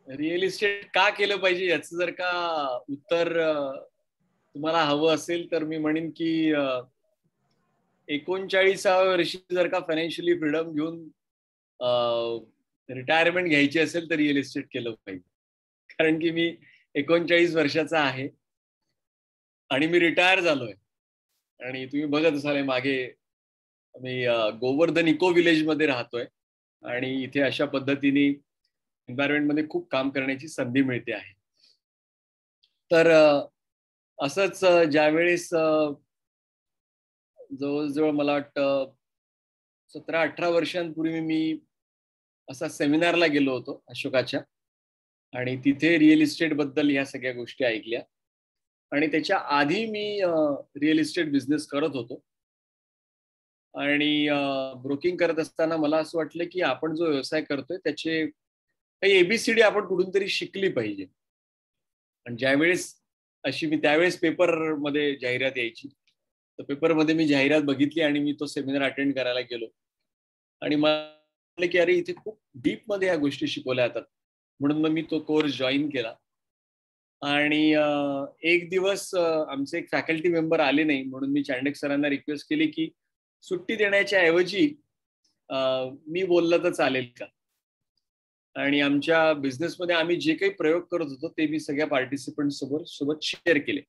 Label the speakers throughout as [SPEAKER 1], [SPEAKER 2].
[SPEAKER 1] Real estate का केलं पाहिजे याचं जर का उत्तर तुम्हाला हवं असेल तर मी म्हणेन की 39व्या वर्षी जर का फायनान्शियली फ्रीडम घेऊन रिटायरमेंट घ्यायची असेल तर रिअल इस्टेट केलं पाहिजे. कारण की मी 39 वर्षाचा आहे आणि मी रिटायर झालोय. आणि तुम्ही बघत असाल मागे मी गोवर्धन इको विलेज मध्ये राहतोय आणि इथे अशा पद्धतीने एन्व्हायरमेंट मध्ये खूप काम करण्याची संधी मिळते आहे. तर असंच ज्यावेळेस जवळजवळ मला वाटतं 17-18 वर्षांपूर्वी मी असा सेमिनारला गेलो होतो अशोकाच्या आणि तिथे रिअल इस्टेट बद्दल ह्या सगळ्या गोष्टी ऐकल्या आणि त्याच्या आधी मी रिअल इस्टेट बिझनेस करत होतो आणि ब्रोकिंग करत असताना मला असं वाटलं की आपण जो व्यवसाय करतोय त्याचे काही एबीसीडी आपण कुठून तरी शिकली पाहिजे. आणि ज्यावेळेस अशी मी त्यावेळेस पेपरमध्ये जाहिरात यायची तर पेपरमध्ये मी जाहिरात बघितली आणि मी तो सेमिनार अटेंड करायला गेलो आणि मला की अरे इथे खूप डीप मध्ये या गोष्टी शिकवल्या जातात म्हणून मग मी तो कोर्स जॉईन केला. आणि एक दिवस आमचे एक फॅकल्टी मेंबर आले नाही म्हणून मी चांडेक सरांना रिक्वेस्ट केली की सुट्टी देण्याच्या ऐवजी मी बोललं तर चालेल का. आणि आमच्या बिझनेसमध्ये आम्ही जे काही प्रयोग करत होतो ते मी सगळ्या पार्टिसिपंट सोबत शेअर केले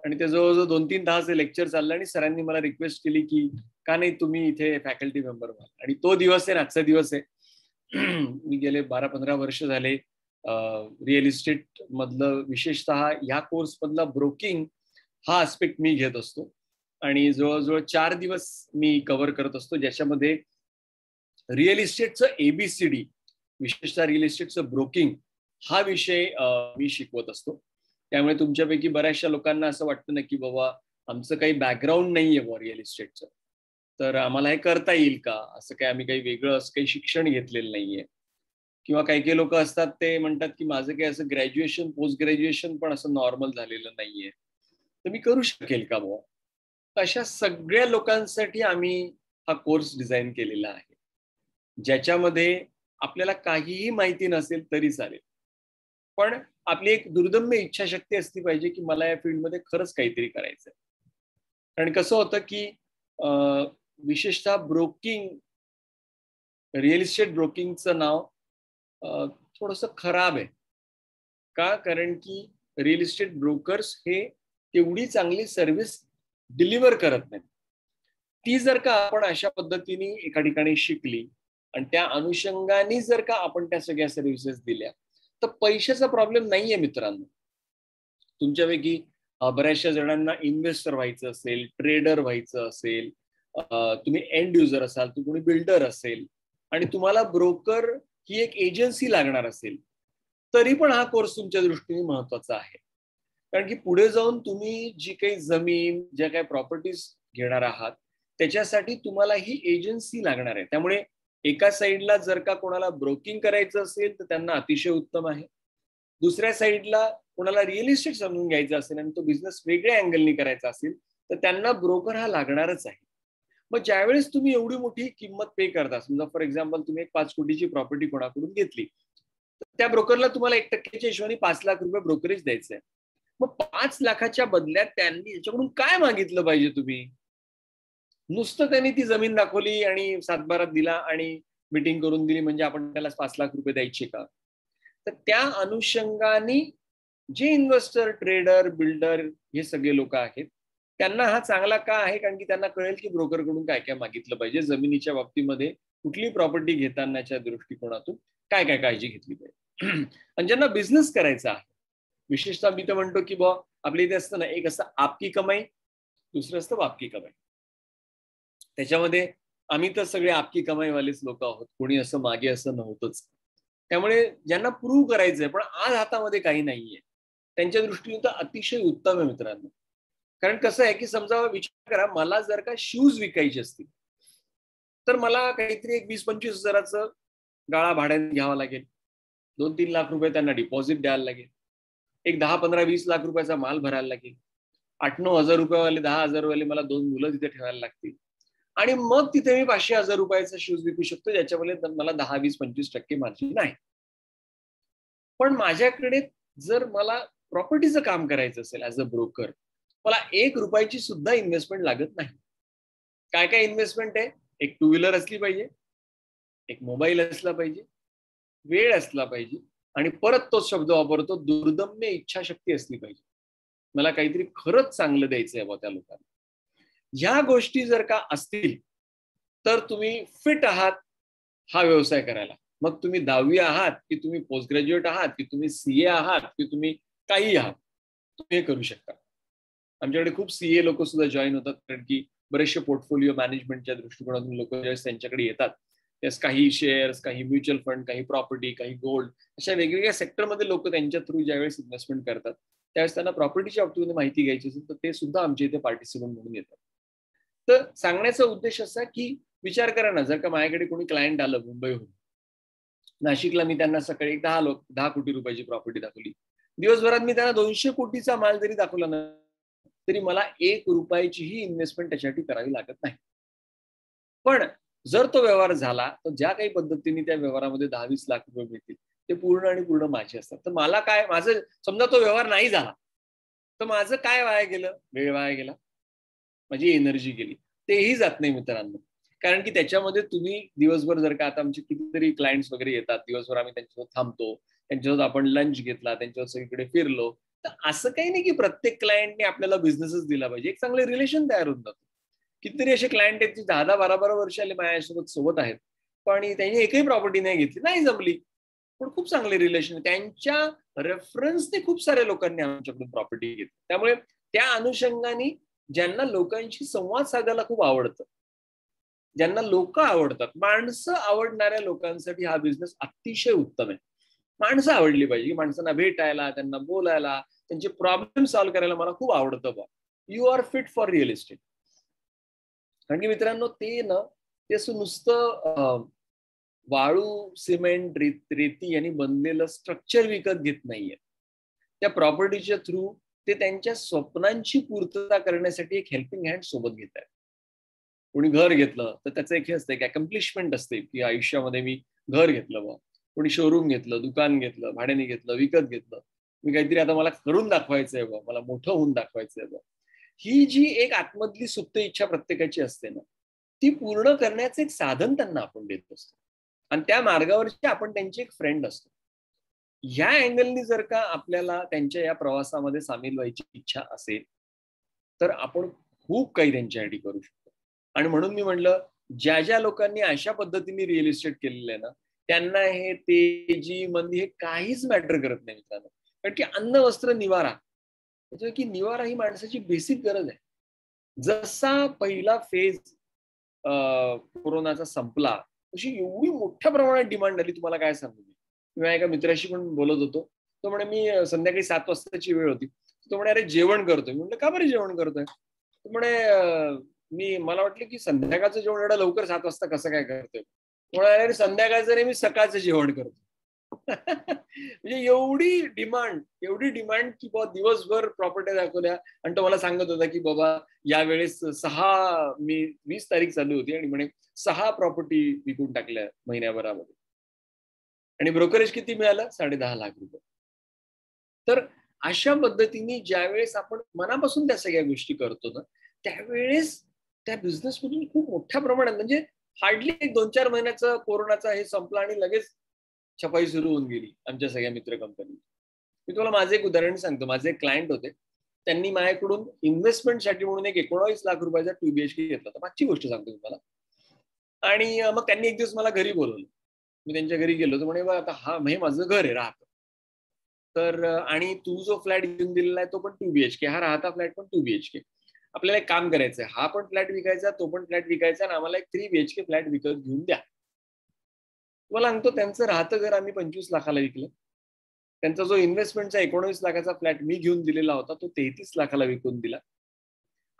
[SPEAKER 1] आणि ते जवळजवळ 2-3 तास लेक्चर चाललं आणि सरांनी मला रिक्वेस्ट केली की का नाही तुम्ही इथे फॅकल्टी मेंबर व्हा. आणि तो दिवस आहे आजचा दिवस आहे. मी गेले 12-15 वर्ष झाले रिअल इस्टेट मधलं विशेषतः या कोर्स मधला ब्रोकिंग हा आस्पेक्ट मी घेत असतो आणि जवळजवळ 4 दिवस मी कव्हर करत असतो ज्याच्यामध्ये रिअल इस्टेटचं एबीसीडी विशेषतः रिअल इस्टेटचं ब्रोकिंग हा विषय मी शिकवत असतो. त्यामुळे तुमच्यापैकी बऱ्याचशा लोकांना असं वाटतं ना की बाबा आमचं काही बॅकग्राऊंड नाहीये रिअल इस्टेटचं तर आम्हाला हे करता येईल का, असं काही आम्ही काही वेगळं असं काही शिक्षण घेतलेलं नाहीये. किंवा काही काही लोक असतात ते म्हणतात की माझं काही असं ग्रॅज्युएशन पोस्ट ग्रॅज्युएशन पण असं नॉर्मल झालेलं नाहीये तर मी करू शकेल का बुवा. अशा सगळ्या लोकांसाठी आम्ही हा कोर्स डिझाईन केलेला आहे ज्याच्यामध्ये आपल्याला काहीही माहिती नसेल तरी चालेल पण आपली एक दुर्दम्य इच्छाशक्ती असली पाहिजे की मला या फील्डमध्ये खरंच काहीतरी करायचंय. कारण कसं होतं की विशेषतः ब्रोकिंग रिअल इस्टेट ब्रोकिंगचं नाव थोडंसं खराब आहे का, कारण की रिअल इस्टेट ब्रोकर्स हे तेवढी चांगली सर्व्हिस डिलिव्हर करत नाहीत. ती जर का आपण अशा पद्धतीने एका ठिकाणी शिकली आणि त्या अनुषंगाने जर का आपण त्या सगळ्या सर्व्हिसेस दिल्या तर पैशाचा प्रॉब्लेम नाहीये मित्रांनो. तुमच्यापैकी बऱ्याचशा जणांना इन्व्हेस्टर व्हायचं असेल, ट्रेडर व्हायचं असेल, तुम्ही एंड युजर असाल, तुम्ही बिल्डर असेल आणि तुम्हाला ब्रोकर ही एक एजन्सी लागणार असेल तरी पण हा कोर्स तुमच्या दृष्टीने महत्वाचा आहे. कारण की पुढे जाऊन तुम्ही जी काही जमीन ज्या काही प्रॉपर्टीज घेणार आहात त्याच्यासाठी तुम्हाला ही एजन्सी लागणार आहे. त्यामुळे एका साईडला जर का कोणाला ब्रोकिंग करायचं असेल तर त्यांना अतिशय उत्तम आहे. दुसऱ्या साईडला कोणाला रिअल इस्टेट समजून घ्यायचं असेल आणि तो बिझनेस वेगळ्या अँगलनी करायचा असेल तर त्यांना ब्रोकर हा लागणारच आहे. मग ज्यावेळेस तुम्ही एवढी मोठी किंमत पे करता, समजा फॉर एक्झाम्पल तुम्ही एक 5 कोटीची प्रॉपर्टी कोणाकडून घेतली त्या ब्रोकरला तुम्हाला 1%च्या हिशोबाने 5 लाख रुपये ब्रोकरेज द्यायचं आहे. मग 5 लाखाच्या बदल्यात त्यांनी याच्याकडून काय मागितलं पाहिजे तुम्ही. नुसतं त्यांनी ती जमीन दाखवली आणि सातबारात दिला आणि मीटिंग करून दिली म्हणजे आपण त्याला 5 लाख रुपये द्यायचे का. तर त्या अनुषंगाने जे इन्व्हेस्टर ट्रेडर बिल्डर हे सगळे लोक आहेत त्यांना हा चांगला का आहे, कारण की त्यांना कळेल की ब्रोकरकडून काय काय मागितलं पाहिजे, जमिनीच्या बाबतीमध्ये कुठली प्रॉपर्टी घेतानाच्या दृष्टिकोनातून काय काय काळजी घेतली पाहिजे. आणि ज्यांना बिझनेस करायचा आहे विशेषतः मी तर म्हणतो की बा आपल्या इथे असतं ना एक असं आपकी कमाई दुसरं असतं बापकी कमाई. त्याच्यामध्ये आम्ही तर सगळे आपकी कमाईवालेच लोक आहोत, कोणी असं मागे असं नव्हतंच. त्यामुळे ज्यांना प्रूव्ह करायचंय पण आज हातामध्ये काही नाहीये त्यांच्या दृष्टीने तर अतिशय उत्तम आहे मित्रांनो. कारण कसं आहे की समजा विचार करा मला जर का शूज विकायचे असतील तर मला काहीतरी एक 20-25 हजाराचं गाळा भाड्याने घ्यावा लागेल, 2-3 लाख रुपये त्यांना डिपॉझिट द्यायला लागेल, एक 10-15-20 लाख रुपयाचा माल भरायला लागेल, 8-9 हजार रुपयेवाले 10 हजारवाले मला 2 मुलं तिथे ठेवायला लागतील आणि मग तिथे मी 500 हजार रुपयाचा शूज विकू शकतो ज्याच्यामध्ये मला 10-20-25% मार्जिन आहे. पण माझ्याकडे जर मला प्रॉपर्टीचं काम करायचं असेल ऍज अ ब्रोकर, मला 1 रुपयाची सुद्धा इन्व्हेस्टमेंट लागत नाही. काय काय इन्व्हेस्टमेंट आहे? एक टू व्हीलर असली पाहिजे, एक मोबाईल असला पाहिजे, वेळ असला पाहिजे, आणि परत तोच शब्द वापरतो, दुर्दम्य इच्छाशक्ती असली पाहिजे. मला काहीतरी खरंच चांगलं द्यायचंय बा त्या लोकांना. ह्या गोष्टी जर का असतील तर तुम्ही फिट आहात हा व्यवसाय करायला. मग तुम्ही 10वी आहात, की तुम्ही पोस्ट ग्रॅज्युएट आहात, की तुम्ही सीए आहात, की तुम्ही काही आहात, तुम्ही हे करू शकता. आमच्याकडे खूप सीए लोक सुद्धा जॉईन होतात, कारण की बरेचसे पोर्टफोलिओ मॅनेजमेंटच्या दृष्टिकोनातून लोक ज्यावेळेस त्यांच्याकडे येतात, त्यास काही शेअर्स, काही म्युच्युअल फंड, काही प्रॉपर्टी, काही गोल्ड, अशा वेगवेगळ्या सेक्टरमध्ये लोक त्यांच्या थ्रू ज्यावेळेस इन्व्हेस्टमेंट करतात, त्यावेळेस त्यांना प्रॉपर्टीच्या बाबतीमध्ये माहिती घ्यायची असेल तर ते सुद्धा आमच्या इथे पार्टिसिपंट म्हणून येतात. तर सांगण्याचा उद्देश असा की विचार करा ना, जर का माझ्याकडे कोणी क्लायंट आलं मुंबईहून, नाशिकला, मी त्यांना सकाळी 10 कोटी रुपयाची प्रॉपर्टी दाखवली, दिवसभरात मी त्यांना 200 कोटीचा माल जरी दाखवला ना, तरी मला 1 रुपयाचीही इन्व्हेस्टमेंट त्याच्यासाठी करावी लागत नाही. पण जर तो व्यवहार झाला तर ज्या काही पद्धतीने त्या व्यवहारामध्ये 10-20 लाख रुपये मिळतील ते पूर्ण आणि पूर्ण माझे असतात. तर मला काय, माझं समजा तो व्यवहार नाही झाला तर माझं काय वाया गेलं? वेळ वाया गेला, माझी एनर्जी गेली, तेही जात नाही मित्रांनो. कारण की त्याच्यामध्ये तुम्ही दिवसभर, जर का आता आमचे कितीतरी क्लायंट्स वगैरे येतात, दिवसभर आम्ही त्यांच्यासोबत थांबतो, त्यांच्यासोबत आपण लंच घेतला, त्यांच्यासोबत सगळीकडे फिरलो, तर असं काही नाही की प्रत्येक क्लायंटने आपल्याला बिझनेसच दिला पाहिजे. एक चांगले रिलेशन तयार होऊन जातं. कितीतरी असे क्लायंट आहेत, की 10-10, 12-12 वर्ष आले माझ्यासोबत सोबत आहेत, पण त्यांनी एकही प्रॉपर्टी नाही घेतली, नाही जमली, पण खूप चांगले रिलेशन, त्यांच्या रेफरन्सने खूप साऱ्या लोकांनी आमच्याकडून प्रॉपर्टी घेतली. त्यामुळे त्या अनुषंगाने ज्यांना लोकांशी संवाद साधायला खूप आवडतं, ज्यांना लोक आवडतात, माणसं आवडणाऱ्या लोकांसाठी हा बिझनेस अतिशय उत्तम आहे. माणसं आवडली पाहिजे, माणसांना भेटायला, त्यांना बोलायला, त्यांचे प्रॉब्लेम सॉल्व्ह करायला मला खूप आवडतं बा. You are fit for real estate. कारण की मित्रांनो, ते ना, ते असं नुसतं वाळू, सिमेंट, रेती यांनी बनलेलं स्ट्रक्चर विकत घेत नाहीये. त्या प्रॉपर्टीच्या थ्रू ते त्यांच्या स्वप्नांची पूर्तता करण्यासाठी एक हेल्पिंग हँड सोबत घेत आहेत. कोणी घर घेतलं तर त्याचं एक हे असतं, एक अकम्प्लिशमेंट असते की आयुष्यामध्ये मी घर घेतलं बा. कोणी शोरूम घेतलं, दुकान घेतलं, भाड्याने घेतलं, विकत घेतलं, मी काहीतरी आता मला करून दाखवायचंय बा, मला मोठं होऊन दाखवायचंय बा. ही जी एक आतमधली सुप्त इच्छा प्रत्येकाची असते ना, ती पूर्ण करण्याचं एक साधन त्यांना आपण देत असतो, आणि त्या मार्गावरची आपण त्यांची एक फ्रेंड असतो. ह्या अँगलनी जर का आपल्याला त्यांच्या या प्रवासामध्ये सामील व्हायची इच्छा असेल तर आपण खूप काही त्यांच्यासाठी करू शकतो. आणि म्हणून मी म्हटलं, ज्या ज्या लोकांनी अशा पद्धतीने रिअल इस्टेट केलेलं आहे ना, त्यांना हे तेजी मंदी हे काहीच मॅटर करत नाही मित्रांनो. कारण की अन्न, वस्त्र, निवारा, त्याच्या की निवारा ही माणसाची बेसिक गरज आहे. जसा पहिला फेज कोरोनाचा संपला, तशी एवढी मोठ्या प्रमाणात डिमांड आली, तुम्हाला काय सांगू मी. मी एका मित्राशी पण बोलत होतो. तो म्हणे, मी संध्याकाळी 7 वाजताची वेळ होती. तो म्हणे, अरे जेवण करतोय. मी म्हटलं, का बरं जेवण करतोय? तो म्हणे, मी मला वाटलं की संध्याकाळचं जेवण एवढं लवकर 7 वाजता कसं काय करतोय? म्हणाले, अरे संध्याकाळचं नाही, मी सकाळचं जेवण करतो. म्हणजे एवढी डिमांड की बाबा दिवसभर प्रॉपर्टी दाखवल्या, आणि तो मला सांगत होता की बाबा यावेळेस 20 तारीख चालू होती आणि म्हणे 6 प्रॉपर्टी विकून टाकल्या महिन्याभरामध्ये, आणि ब्रोकरेज किती मिळालं? 10.5 लाख रुपये. तर अशा पद्धतीने ज्यावेळेस आपण मनापासून त्या सगळ्या गोष्टी करतो ना, त्यावेळेस त्या बिझनेसमधून खूप मोठ्या प्रमाणात, म्हणजे हार्डली 2-4 महिन्याचा कोरोनाचा हे संपला आणि लगेच छपाई सुरू होऊन गेली आमच्या सगळ्या मित्र कंपनी. मी तुम्हाला माझं एक उदाहरण सांगतो. माझे एक क्लायंट होते. त्यांनी माझ्याकडून इन्व्हेस्टमेंटसाठी म्हणून एक 19 लाख रुपयाचा 2 बीएचके घेतला होता. मागची गोष्ट सांगतो तुम्हाला. आणि मग त्यांनी एक दिवस मला घरी बोलवलं. मी त्यांच्या घरी गेलो तर म्हणे, बघ आता हा हे माझं घर आहे, राहतं. तर आणि तू जो फ्लॅट घेऊन दिलेला आहे तो पण 2 बीएचके, हा राहता फ्लॅट पण 2 बीएचके. आपल्याला एक काम करायचंय, हा पण फ्लॅट विकायचा, तो पण फ्लॅट विकायचा, आणि आम्हाला एक 3 बीएचके फ्लॅट विकत घेऊन द्या. तुम्हाला सांगतो, त्यांचं राहतं घर आम्ही 25 लाखाला विकलं. त्यांचा जो इन्व्हेस्टमेंटचा 19 लाखाचा फ्लॅट मी घेऊन दिलेला होता तो 33 लाखाला विकून दिला,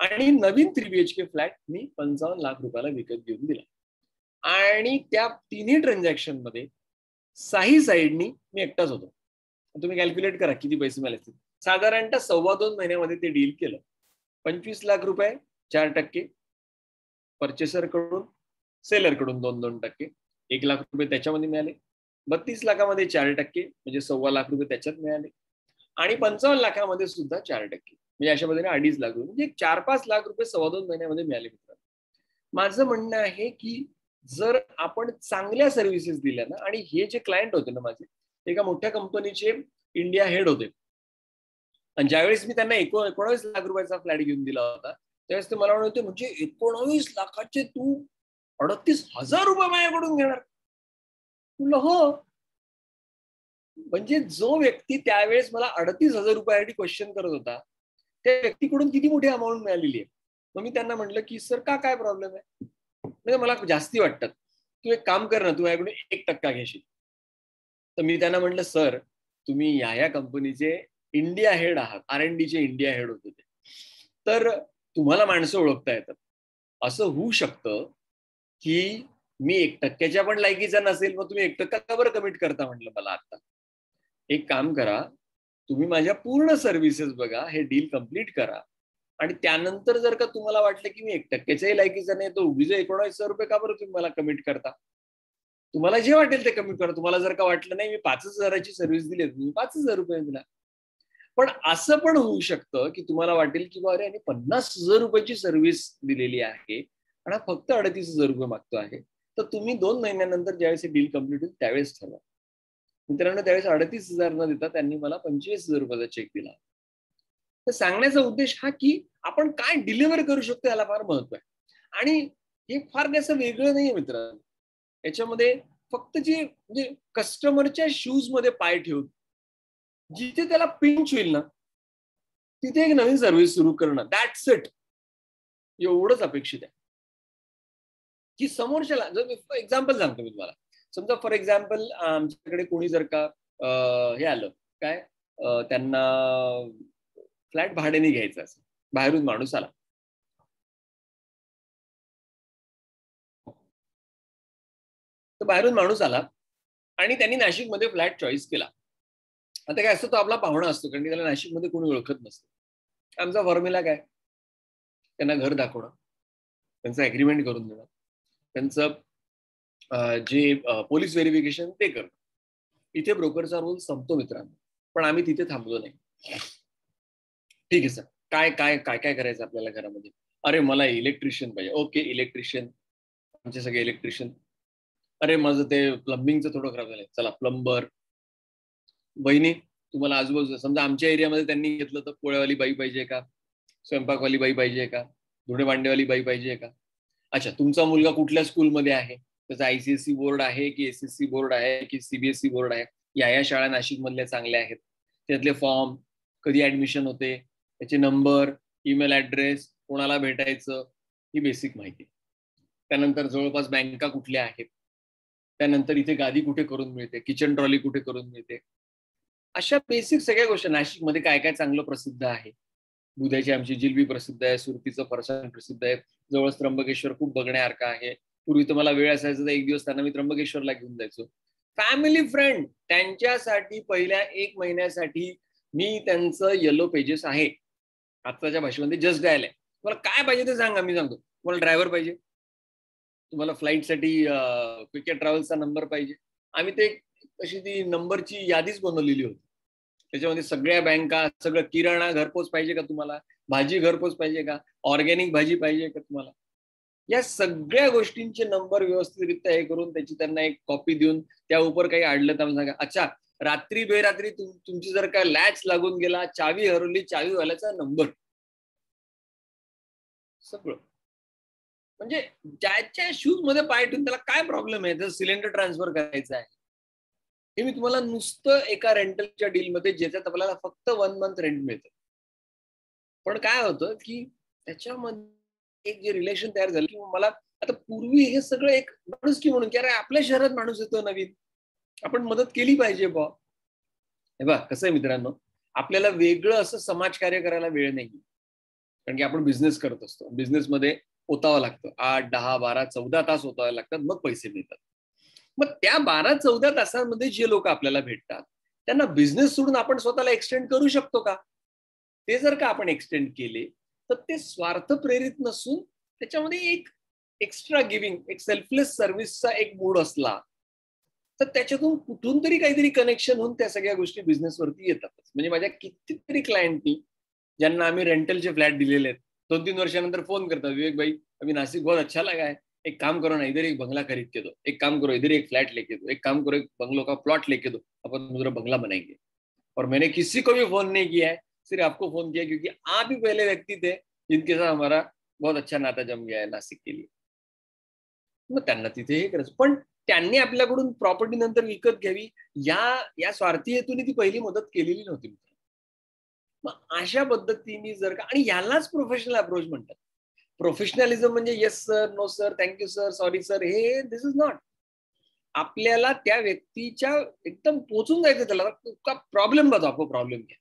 [SPEAKER 1] आणि नवीन 3 बीएचके फ्लॅट मी 55 लाख रुपयाला विकत घेऊन दिला. आणि त्या तिन्ही ट्रान्झॅक्शन मध्ये साही साईडनी मी एकटाच होतो. तुम्ही कॅल्क्युलेट करा किती पैसे मिळाले असतील. साधारणतः 2.25 महिन्यामध्ये ते डील केलं. 25 लाख रुपये 4%, परचेसर कडून, सेलर कडून 2-2%, 1 लाख रुपये त्याच्यामध्ये मिळाले. 32 लाखामध्ये 4% म्हणजे 2.25 लाख रुपये त्याच्यात मिळाले, आणि 55 लाखामध्ये सुद्धा 4%, म्हणजे अशा पद्धतीने 2.5 लाख रुपये, म्हणजे 4-5 लाख रुपये 2.25 महिन्यामध्ये मिळाले. मित्रांनो, माझं म्हणणं आहे की जर आपण चांगल्या सर्व्हिसेस दिल्या ना, आणि हे जे क्लायंट होते ना माझे, एका मोठ्या कंपनीचे इंडिया हेड होते, आणि ज्यावेळेस मी त्यांना 19 लाख रुपयाचा फ्लॅट घेऊन दिला होता, त्यावेळेस ते मला म्हणत, म्हणजे 19 लाखाचे तू 38,000 रुपये माझ्याकडून घेणार? म्हणलं हो. म्हणजे जो व्यक्ती त्यावेळेस मला 38,000 रुपयासाठी क्वेश्चन करत होता, त्या व्यक्तीकडून किती मोठी अमाऊंट मिळालेली आहे. मग मी त्यांना म्हटलं की सर का काय प्रॉब्लेम आहे, म्हणजे मला जास्ती वाटतात, तू एक काम कर ना, तू माझ्याकडून 1% घेशील. तर मी त्यांना म्हटलं सर, तुम्ही या कंपनीचे इंडिया हेड आहात, R&D चे इंडिया हेड होते ते, तर तुम्हाला माणसं ओळखता येतात. असं होऊ शकतं की मी 1% पण लायकीचा नसेल, मग तुम्ही 1% का बरं कमिट करता म्हटलं मला. आता एक काम करा, तुम्ही माझ्या पूर्ण सर्व्हिसेस बघा, हे डील कम्प्लीट करा, आणि त्यानंतर जर का तुम्हाला वाटलं की मी 1%च्याही लायकीचा नाही, तर उगीच 19,000 रुपये का बरं तुम्ही मला कमिट करता? तुम्हाला जे वाटेल ते कमिट करा. तुम्हाला जर का वाटलं नाही मी 5,000ची सर्व्हिस दिली, तुम्ही 5,000 रुपये दिला. पण असं पण होऊ शकतं की तुम्हाला वाटेल की अरे यांनी 50,000 रुपयाची सर्व्हिस दिलेली आहे आणि हा फक्त 38,000 रुपये मागतो आहे, तर तुम्ही 2 महिन्यानंतर ज्यावेळेस डील कम्प्लीट होईल त्यावेळेस ठरवा. मित्रांनो, त्यावेळेस 38,000 न देता त्यांनी मला 25,000 रुपयाचा चेक दिला. तर सांगण्याचा उद्देश हा की आपण काय डिलिव्हर करू शकतो याला फार महत्व आहे, आणि हे फार असं वेगळं नाहीये मित्रांनो. याच्यामध्ये फक्त जे म्हणजे कस्टमरच्या शूज मध्ये पाय ठेवून जिथे त्याला पिंच होईल ना, तिथे एक नवीन सर्व्हिस सुरू करणं, दॅट्स इट. एवढंच अपेक्षित आहे की समोरच्याला, जर एक्झाम्पल सांगतो मी तुम्हाला, समजा फॉर एक्झाम्पल आमच्याकडे कोणी जर का हे आलं काय, त्यांना फ्लॅट भाड्याने घ्यायचा असं, बाहेरून माणूस आला, तर बाहेरून माणूस आला आणि त्यांनी नाशिकमध्ये फ्लॅट चॉईस केला. आता काय असतं, तो आपला पाहुणा असतो, कारण की त्याला नाशिकमध्ये कोणी ओळखत नसतं. आमचा फॉर्म्युला काय, त्यांना घर दाखवणं, त्यांचं ऍग्रीमेंट करून देणं, त्यांचं जे पोलीस व्हेरिफिकेशन ते करणं. इथे ब्रोकरचा रोल संपतो मित्रांनो, पण आम्ही तिथे थांबलो नाही. ठीक आहे सर, काय काय काय काय करायचं आपल्याला घरामध्ये? अरे मला इलेक्ट्रिशियन पाहिजे. ओके, इलेक्ट्रिशियन, आमचे सगळे इलेक्ट्रिशियन. अरे माझं ते प्लंबिंगचं थोडं खराब झालंय, चला प्लंबर. बहिणी, तुम्हाला आजूबाजूला समजा आमच्या एरियामध्ये त्यांनी घेतलं, तर पोळ्यावाली बाई पाहिजे का, स्वयंपाकवाली बाई पाहिजे का, धुणे भांडेवाली बाई पाहिजे का? अच्छा, तुमचा मुलगा कुठल्या स्कूलमध्ये आहे, त्याचा ICSE बोर्ड आहे की SSC बोर्ड आहे की CBSE बोर्ड आहे, या शाळा नाशिक मधल्या चांगल्या आहेत, त्यातले फॉर्म, कधी ऍडमिशन होते, त्याचे नंबर, ईमेल ऍड्रेस, कोणाला भेटायचं, ही बेसिक माहिती. त्यानंतर जवळपास बँका कुठल्या आहेत, त्यानंतर इथे गादी कुठे करून मिळते, किचन ट्रॉली कुठे करून मिळते, अशा बेसिक सगळ्या गोष्टी. नाशिकमध्ये काय काय चांगलं प्रसिद्ध आहे, दुधाची आमची जिलबी प्रसिद्ध आहे, सुरतीचं फरसाण प्रसिद्ध आहे, जवळच त्र्यंबकेश्वर खूप बघण्यासारखं आहे. पूर्वी तर मला वेळ असायचा तर एक दिवस त्यांना मी त्र्यंबकेश्वरला घेऊन जायचो. फॅमिली फ्रेंड, त्यांच्यासाठी पहिल्या 1 महिन्यासाठी मी त्यांचं येलो पेजेस आहे, आत्ताच्या भाषेमध्ये जस्ट डायल आहे. तुम्हाला काय पाहिजे ते सांगा, मी सांगतो. तुम्हाला ड्रायव्हर पाहिजे, तुम्हाला फ्लाईटसाठी क्विकेट ट्रॅव्हल्सचा नंबर पाहिजे, आम्ही ते तशी ती नंबरची यादीच बनवलेली होती. त्याच्यामध्ये सगळ्या बँका, सगळं किराणा घरपोच पाहिजे का तुम्हाला, भाजी घरपोच पाहिजे का, ऑर्गॅनिक भाजी पाहिजे का तुम्हाला, या सगळ्या गोष्टींचे नंबर व्यवस्थितरित्या हे करून त्याची त्यांना एक कॉपी देऊन, त्या उपर काही अडलं तर सांगा. अच्छा, रात्री बेरात्री तुमची जर का लॅच लागून गेला, चावी हरवली, चावीवाल्याचा नंबर, सगळं. म्हणजे ज्याच्या शूज मध्ये पाय ठेवून त्याला काय प्रॉब्लेम आहे, जर सिलेंडर ट्रान्सफर करायचं आहे, हे मी तुम्हाला नुसतं एका रेंटलच्या डीलमध्ये, ज्याच्यात आपल्याला फक्त 1 मंथ रेंट मिळतं. पण काय होतं की त्याच्यामध्ये एक जे रिलेशन तयार झालं, की मला आता पूर्वी हे सगळं एक माणूस की म्हणून, की अरे आपल्या शहरात माणूस येतो नवीन, आपण मदत केली पाहिजे बा. हे बघा कसं आहे मित्रांनो, आपल्याला वेगळं असं समाजकार्य करायला वेळ नाही, कारण की आपण बिझनेस करत असतो. बिझनेसमध्ये ओतावं लागतं, 8, 10, 12, 14 तास ओतावे लागतात, मग पैसे मिळतात. मग त्या 12-14 तासांमध्ये जे लोक आपल्याला भेटतात, त्यांना बिझनेस सोडून आपण स्वतःला एक्सटेंड करू शकतो का? ते जर का आपण एक्सटेंड केले, तर ते स्वार्थ प्रेरित नसून त्याच्यामध्ये एक एक्स्ट्रा गिव्हिंग, एक सेल्फलेस सर्व्हिसचा एक मूड असला, तर त्याच्यातून कुठून तरी काहीतरी कनेक्शन होऊन त्या सगळ्या गोष्टी बिझनेसवरती येतातच. म्हणजे माझ्या कितीतरी क्लायंटनी, ज्यांना आम्ही रेंटलचे फ्लॅट दिलेले आहेत, 2-3 वर्षानंतर फोन करतात, विवेक भाई अभी नासिक बहुत अच्छा लगा है, एक काम करो ना, इधर एक बंगला खरीद के दो, एक काम करो इधर एक फ्लैट लेके दो, एक काम करो एक बंगलों का प्लॉट लेके दो, अपन उधर बंगला बनाएंगे. और मैंने किसी को भी फोन नहीं किया है, सिर्फ आपको फोन किया क्योंकि आप ही पहले व्यक्ति थे जिनके साथ हमारा बहुत अच्छा नाता जम गया है नासिक के लिए. मग त्यांना तिथे हे करायचं, पण त्यांनी आपल्याकडून प्रॉपर्टी नंतर विकत घ्यावी या स्वार्थी हेतूने ती पहिली मदत केलेली नव्हती. मग अशा पद्धतीने जर का, आणि यालाच प्रोफेशनल अप्रोच म्हणतात. प्रोफेशनलिझम म्हणजे yes sir, no sir, thank you sir, sorry sir, हे दिस इज नॉट. आपल्याला त्या व्यक्तीच्या एकदम पोचून जायचं, त्याला प्रॉब्लेम बताओ, आपको प्रॉब्लेम क्या.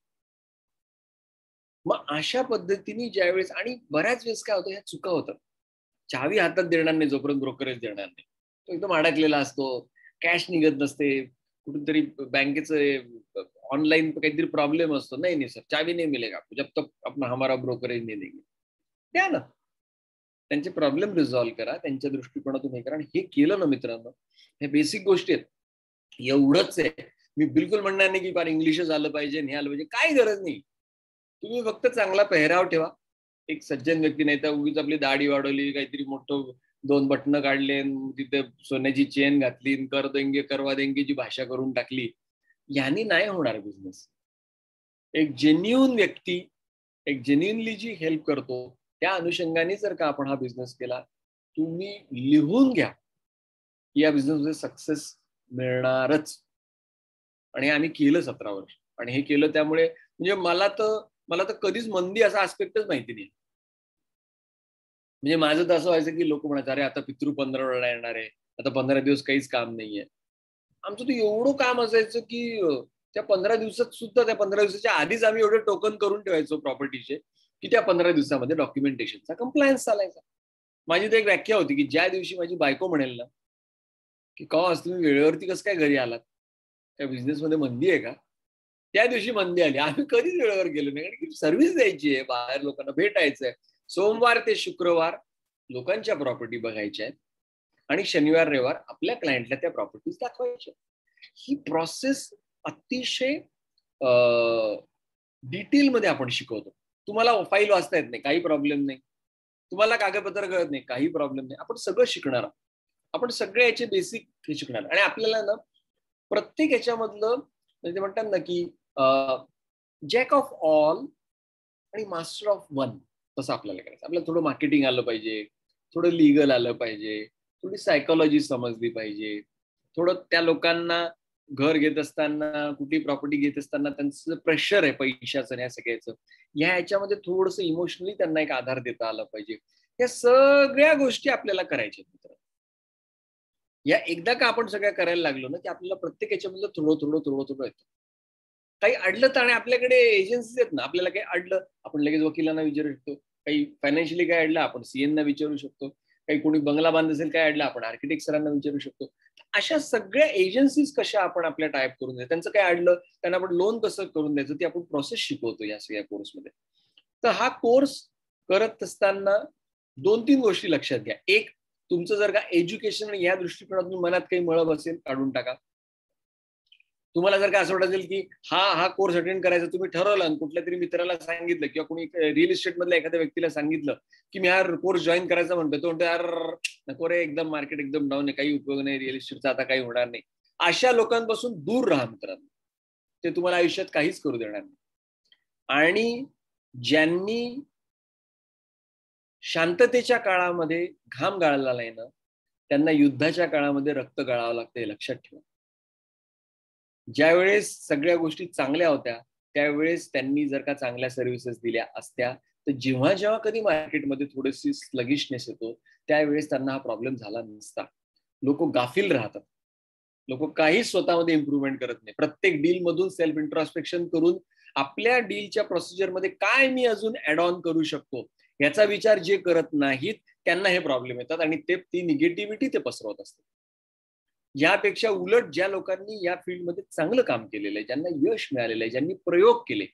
[SPEAKER 1] मग अशा पद्धतीने ज्यावेळेस, आणि बऱ्याच वेळेस काय होतं, ह्या चुका होतात. चावी हातात देणार नाही जोपर्यंत ब्रोकरेज देणार नाही, तो एकदम अडकलेला असतो, कॅश निघत नसते, कुठेतरी बँकेचं ऑनलाईन काहीतरी प्रॉब्लेम असतो, नाही नाही सर चावी नाही मिलेगा जब तक अपना हमारा ब्रोकरेज नाही देंगे. द्या ना, त्यांचे प्रॉब्लेम रिझॉल्व्ह करा, त्यांच्या दृष्टिकोनातून हे करा. आणि हे केलं ना मित्रांनो, हे बेसिक गोष्टी आहेत, एवढंच आहे. मी बिलकुल म्हणणार नाही की फार इंग्लिशच आलं पाहिजे, हे आलं पाहिजे, काही गरज नाही. तुम्ही फक्त चांगला पेहराव ठेवा, एक सज्जन व्यक्ती, नाही तर उगीच आपली दाढी वाढवली, काहीतरी मोठं 2 बटणं काढले, तिथे सोन्याची चेन घातली, कर देंगे करवा देंगे जी भाषा करून टाकली, यांनी नाही होणार बिझनेस. एक जेन्युइन व्यक्ती, एक जेन्युइनली जी हेल्प करतो, त्या अनुषंगाने जर का आपण हा बिझनेस केला, तुम्ही लिहून घ्या, या बिझनेसमध्ये सक्सेस मिळणारच. आणि आम्ही केलं 17 वर्ष, आणि हे केलं त्यामुळे म्हणजे मला तर कधीच मंदी असा आस्पेक्टच माहिती नाही. म्हणजे माझं तर असं व्हायचं की लोक म्हणायचं, अरे आता पितृ 15 येणार आहे, आता 15 दिवस काहीच काम नाहीये. आमचं तर एवढं काम असायचं की त्या 15 दिवसात सुद्धा, त्या 15 दिवसाच्या आधीच आम्ही एवढे टोकन करून ठेवायचो प्रॉपर्टीचे, की त्या 15 दिवसामध्ये डॉक्युमेंटेशनचा कंप्लायन्स चालायचा. माझी तर एक व्याख्या होती की ज्या दिवशी माझी बायको म्हणेल ना की आज तुम्ही वेळेवरती कसं काय घरी आलात, त्या बिझनेसमध्ये मंदी आहे का, त्या दिवशी मंदी आली. आम्ही कधीच वेळेवर गेलो नाही, कारण की सर्व्हिस द्यायची आहे, बाहेर लोकांना भेटायचंय. सोमवार ते शुक्रवार लोकांच्या प्रॉपर्टी बघायच्या आहेत, आणि शनिवार रविवार आपल्या क्लायंटला त्या प्रॉपर्टीज दाखवायच्या. ही प्रोसेस अतिशय डिटेलमध्ये आपण शिकवतो. तुम्हाला फाईल वाचता येत नाही, काही प्रॉब्लेम नाही. तुम्हाला कागदपत्र कळत नाही, काही प्रॉब्लेम नाही. आपण सगळं शिकणार आहोत. आपण सगळे याचे बेसिक हे शिकणार, आणि आपल्याला ना प्रत्येक याच्यामधलं, म्हणजे म्हणतात ना की जॅक ऑफ ऑल आणि मास्टर ऑफ वन, तसं आपल्याला करायचं. आपल्याला थोडं मार्केटिंग आलं पाहिजे, थोडं लिगल आलं पाहिजे, थोडी सायकोलॉजी समजली पाहिजे, थोडं त्या लोकांना घर घेत असताना, कुठली प्रॉपर्टी घेत असताना त्यांचं प्रेशर आहे पैशाचं आणि या सगळ्याचं, याच्यामध्ये थोडंसं इमोशनली त्यांना एक आधार देता आला पाहिजे. या सगळ्या गोष्टी आपल्याला करायच्या मित्र. या एकदा का आपण सगळ्या करायला लागलो ना, की आपल्याला प्रत्येक याच्यामधलं थोडं येतं. काही अडलं तर, आणि आपल्याकडे एजन्सीज आहेत ना, आपल्याला काही अडलं आपण लगेच वकिलांना विचारू शकतो, काही फायनान्शियली काय अडलं आपण सीएनना विचारू शकतो, काही कोणी बंगला बांधत असेल काय अडलं आपण आर्किटेक्ट सरांना विचारू शकतो. अशा सगळ्या एजन्सीज कशा आपण आपल्या टाईप करून द्यायचं, त्यांचं काय अडलं त्यांना आपण लोन कसं करून द्यायचं, ती आपण प्रोसेस शिकवतो या सगळ्या कोर्समध्ये. तर हा कोर्स करत असताना 2-3 गोष्टी लक्षात घ्या. एक, तुमचं जर का एज्युकेशन या दृष्टिकोनातून मनात काही मळब असेल, काढून टाका. तुम्हाला जर का असं वाटत असेल की हा कोर्स अटेंड करायचा, तुम्ही ठरवलं आणि कुठल्या तरी मित्राला सांगितलं, किंवा कोणी रिअल इस्टेट मधल्या एखाद्या व्यक्तीला सांगितलं की मी हा कोर्स जॉईन करायचा म्हणतो, तो म्हणतो यार नको रे, एकदम मार्केट एकदम डाऊन आहे, काही उपयोग नाही, रिअल इस्टेटचा आता काही होणार नाही. अशा लोकांपासून दूर राहा मित्रांनो, ते तुम्हाला आयुष्यात काहीच करू देणार नाही. आणि ज्यांनी शांततेच्या काळामध्ये घाम गाळला नाही ना, त्यांना युद्धाच्या काळामध्ये रक्त गाळावं लागतं, हे लक्षात ठेवा. ज्यावेळेस सगळ्या गोष्टी चांगल्या होत्या, त्यावेळेस त्यांनी जर का चांगल्या सर्व्हिसेस दिल्या असत्या, तर जेव्हा जेव्हा कधी मार्केटमध्ये थोडीशी स्लगिशनेस येतो, त्यावेळेस त्यांना हा प्रॉब्लेम झाला नसता. लोक गाफील राहतात, लोक काहीच स्वतःमध्ये इम्प्रूव्हमेंट करत नाही. प्रत्येक डील मधून सेल्फ इंट्रॉस्पेक्शन करून आपल्या डीलच्या प्रोसिजरमध्ये काय मी अजून ऍड ऑन करू शकतो याचा विचार जे करत नाहीत, त्यांना हे प्रॉब्लेम येतात, आणि ती निगेटिव्हिटी ते पसरवत असतात. यापेक्षा उलट ज्या लोकांनी या फील्डमध्ये चांगलं काम केलेलं आहे, ज्यांना यश मिळालेलं आहे, ज्यांनी प्रयोग केले,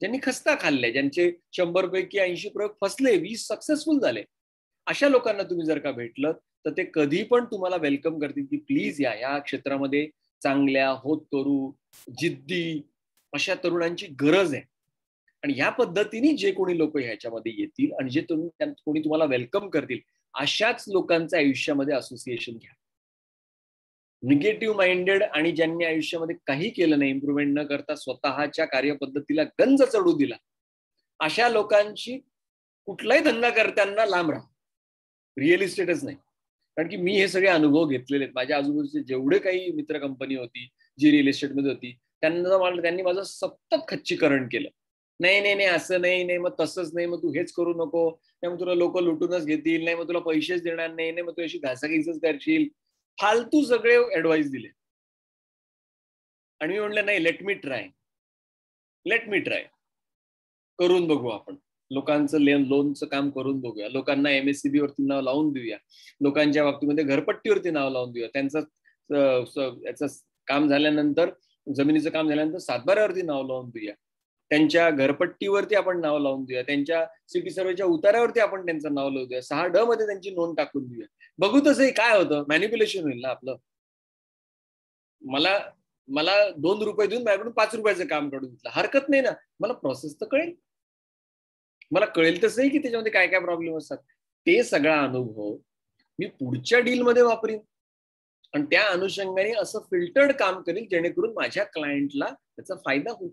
[SPEAKER 1] ज्यांनी खस्ता खाल्ले, ज्यांचे 100 पैकी 80 प्रयोग फसले, 20 सक्सेसफुल झाले, अशा लोकांना तुम्ही जर का भेटलं, तर ते कधी पण तुम्हाला वेलकम करतील की प्लीज या क्षेत्रामध्ये चांगल्या, होत करू, जिद्दी अशा तरुणांची गरज आहे. आणि ह्या पद्धतीने जे कोणी लोक ह्याच्यामध्ये येतील आणि जे कोणी तुम्हाला वेलकम करतील, अशाच लोकांचं आयुष्यामध्ये असोसिएशन घ्या. निगेटिव्ह माइंडेड आणि ज्यांनी आयुष्यामध्ये काही केलं नाही, इम्प्रुव्हमेंट न करता स्वतःच्या कार्यपद्धतीला गंज चढू दिला, अशा लोकांची कुठलाही धंदा करताना लांब राहा. रिअल इस्टेटच नाही. कारण की मी हे सगळे अनुभव घेतलेले आहेत. माझ्या आजूबाजूचे जेवढे काही मित्र कंपनी होती जी रिअल इस्टेटमध्ये होती, त्यांनी माझं सतत खच्चीकरण केलं. नाही नाही नाही, असं नाही नाही, मग तसंच नाही, मग तू हेच करू नको, नाही मग तुला लोक लुटूनच घेतील, नाही मग तुला पैसेच देणार नाही, नाही मग तू अशी घासाघीसच करशील, फालतू सगळे ऍडवाइस दिले. आणि मी म्हणलं नाही, लेट मी ट्राय करून बघू, आपण लोकांचं लोनचं काम करून बघूया, लोकांना MSCB वरती नाव लावून देऊया, लोकांच्या बाबतीमध्ये घरपट्टीवरती नाव लावून देऊया, त्यांचं याचं काम झाल्यानंतर, जमिनीचं काम झाल्यानंतर सातबाऱ्यावरती नाव लावून देऊया, त्यांच्या घरपट्टीवरती आपण नाव लावून देऊया, त्यांच्या सिटी सर्वेच्या उतार्यावरती आपण त्यांचं नाव लावून देऊया, 6D मध्ये त्यांची नोंद टाकून देऊया. बघू तसंही काय होतं, मॅनिप्युलेशन होईल ना आपलं. मला 2 रुपये देऊन माझ्याकडून 5 रुपयाचं काम काढून घेतलं, हरकत नाही ना, मला प्रोसेस तर कळेल, मला कळेल तसंही की त्याच्यामध्ये काय काय प्रॉब्लेम असतात. ते सगळा अनुभव मी पुढच्या डीलमध्ये वापरीन आणि त्या अनुषंगाने असं फिल्टर्ड काम करेल जेणेकरून माझ्या क्लायंटला त्याचा फायदा होईल.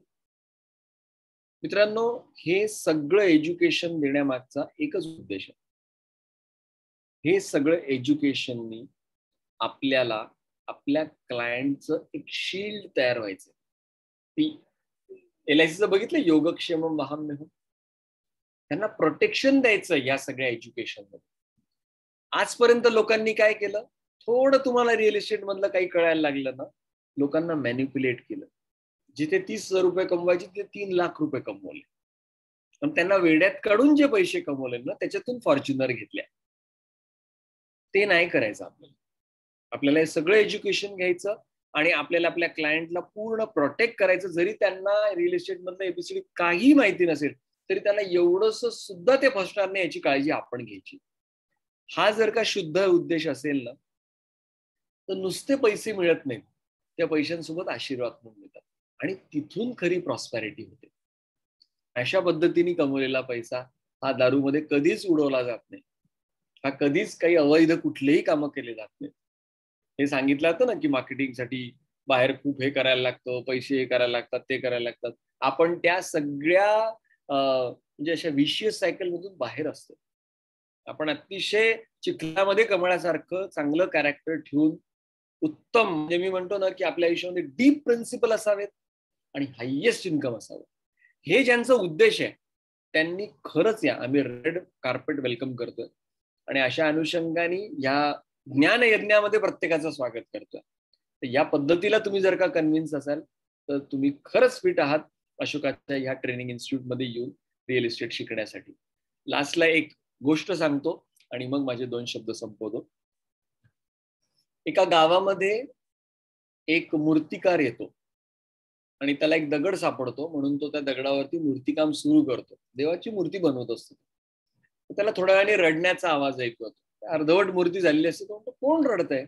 [SPEAKER 1] मित्रांनो, हे सगळं एज्युकेशन देण्यामागचा एकच उद्देश आहे. हे सगळं एज्युकेशननी आपल्याला आपल्या क्लायंटचं एक शील्ड तयार व्हायचं. LICचं बघितलं, योगक्षेमम वहाम्यहम, त्यांना प्रोटेक्शन द्यायचं या सगळ्या एज्युकेशनमध्ये. आजपर्यंत लोकांनी काय केलं, थोडं तुम्हाला रिअल इस्टेट मधलं काही कळायला लागलं ना, लोकांना मॅनिप्युलेट केलं. जिथे 30,000 रुपये कमवायचे तिथे 3 लाख रुपये कमवले. पण त्यांना वेड्यात काढून जे पैसे कमवले ना, त्याच्यातून फॉर्च्युनर घेतल्या. ते नाही करायचं आपल्याला. आपल्याला हे सगळं एज्युकेशन घ्यायचं आणि आपल्याला आपल्या क्लायंटला पूर्ण प्रोटेक्ट करायचं. जरी त्यांना रिअल इस्टेट मधलं ABCD काही माहिती नसेल तरी त्यांना एवढंस सुद्धा ते फसणार नाही याची काळजी आपण घ्यायची. हा जर का शुद्ध उद्देश असेल ना, तर नुसते पैसे मिळत नाहीत, त्या पैशांसोबत आशीर्वाद पण मिळतात आणि तिथून खरी प्रॉस्पॅरिटी होते. अशा पद्धतीने कमवलेला पैसा हा दारूमध्ये कधीच उडवला जात नाही, हा कधीच काही अवैध कुठलेही कामं केले जात नाहीत. हे सांगितलं जातं ना की मार्केटिंगसाठी बाहेर खूप हे करायला लागतं, पैसे हे करायला लागतात, ते करायला लागतात. आपण त्या सगळ्या म्हणजे अशा विशियस सायकल मधून बाहेर असतो. आपण अतिशय चिखलामध्ये कमळासारखं चांगलं कॅरेक्टर ठेवून उत्तम, म्हणजे मी म्हणतो ना की आपल्या आयुष्यामध्ये डीप प्रिन्सिपल असावेत आणि हायेस्ट इन्कम असावं. हे ज्यांचा उद्देश आहे त्यांनी खरंच या, आम्ही रेड कार्पेट वेलकम करतोय आणि अशा अनुषंगाने या ज्ञान यज्ञामध्ये प्रत्येकाचं स्वागत करतोय. तर या पद्धतीला तुम्ही जर का कन्व्हिन्स असाल तर तुम्ही खरंच फिट आहात अशोकाच्या ह्या ट्रेनिंग इन्स्टिट्यूटमध्ये येऊन रिअल इस्टेट शिकण्यासाठी. लास्टला एक गोष्ट सांगतो आणि मग माझे 2 शब्द संपवतो. एका गावामध्ये एक मूर्तिकार येतो आणि त्याला एक दगड सापडतो, म्हणून तो त्या दगडावरती मूर्तिकाम सुरू करतो, देवाची मूर्ती बनवत असतो. त्याला थोड्या वेळाने रडण्याचा आवाज ऐकू येतो. अर्धवट मूर्ती झालेली असते, तो कोण रडतंय,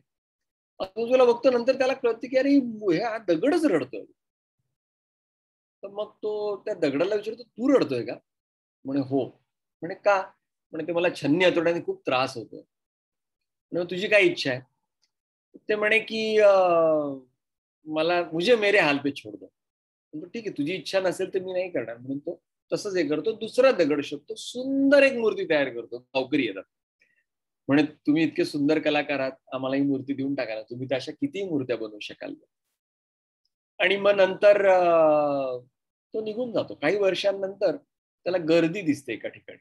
[SPEAKER 1] तुला बघतो. नंतर त्याला कळते की अरे हा दगडच रडतोय. तर मग तो त्या दगडाला विचारतो, तू रडतोय का? म्हणे हो. म्हणे का? म्हणे ते मला छन्नी हातोड्याने खूप त्रास होतोय. म्हणे तुझी काय इच्छा आहे? ते म्हणे की मला मुझे मेरे हाल पे छोड़ दो. ठीक आहे, तुझी इच्छा नसेल तर मी नाही करणार. म्हणून तो तसंच हे करतो, दुसरा दगड शोधतो, सुंदर एक मूर्ती तयार करतो. गावकरी येतात, म्हणे तुम्ही इतके सुंदर कलाकार आहात, आम्हाला ही मूर्ती देऊन टाकायला, तुम्ही त्या अशा किती मूर्त्या बनवू शकाल. आणि मग नंतर तो निघून जातो. काही वर्षांनंतर त्याला गर्दी दिसते एका ठिकाणी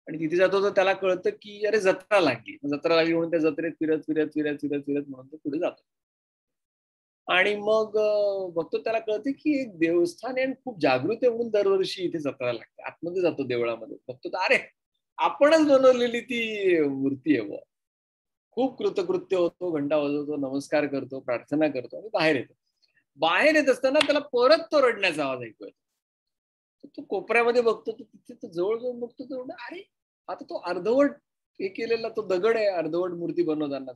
[SPEAKER 1] आणि तिथे जातो तर त्याला कळतं की अरे जत्रा लागली म्हणून त्या जत्रेत फिरत फिरत फिरत फिरत फिरत म्हणून तो पुढे जातो. आणि मग बघतो, त्याला कळते की एक देवस्थान आहे आणि खूप जागृत आहे म्हणून दरवर्षी इथे जत्रा लागते. आतमध्ये जातो देवळामध्ये, बघतो तर अरे आपणच बनवलेली ती मूर्ती आहे. खूप कृतकृत्य होतो, घंटा वाजवतो, नमस्कार करतो, प्रार्थना करतो आणि बाहेर येतो. बाहेर येत असताना त्याला परत तो रडण्याचा आवाज ऐकू येतो. तो कोपऱ्यामध्ये बघतो, तो तिथे तो जवळ जाऊन बघतो, तो अरे आता तो अर्धवट हे केलेला तो दगड आहे अर्धवट मूर्ती बनवताना.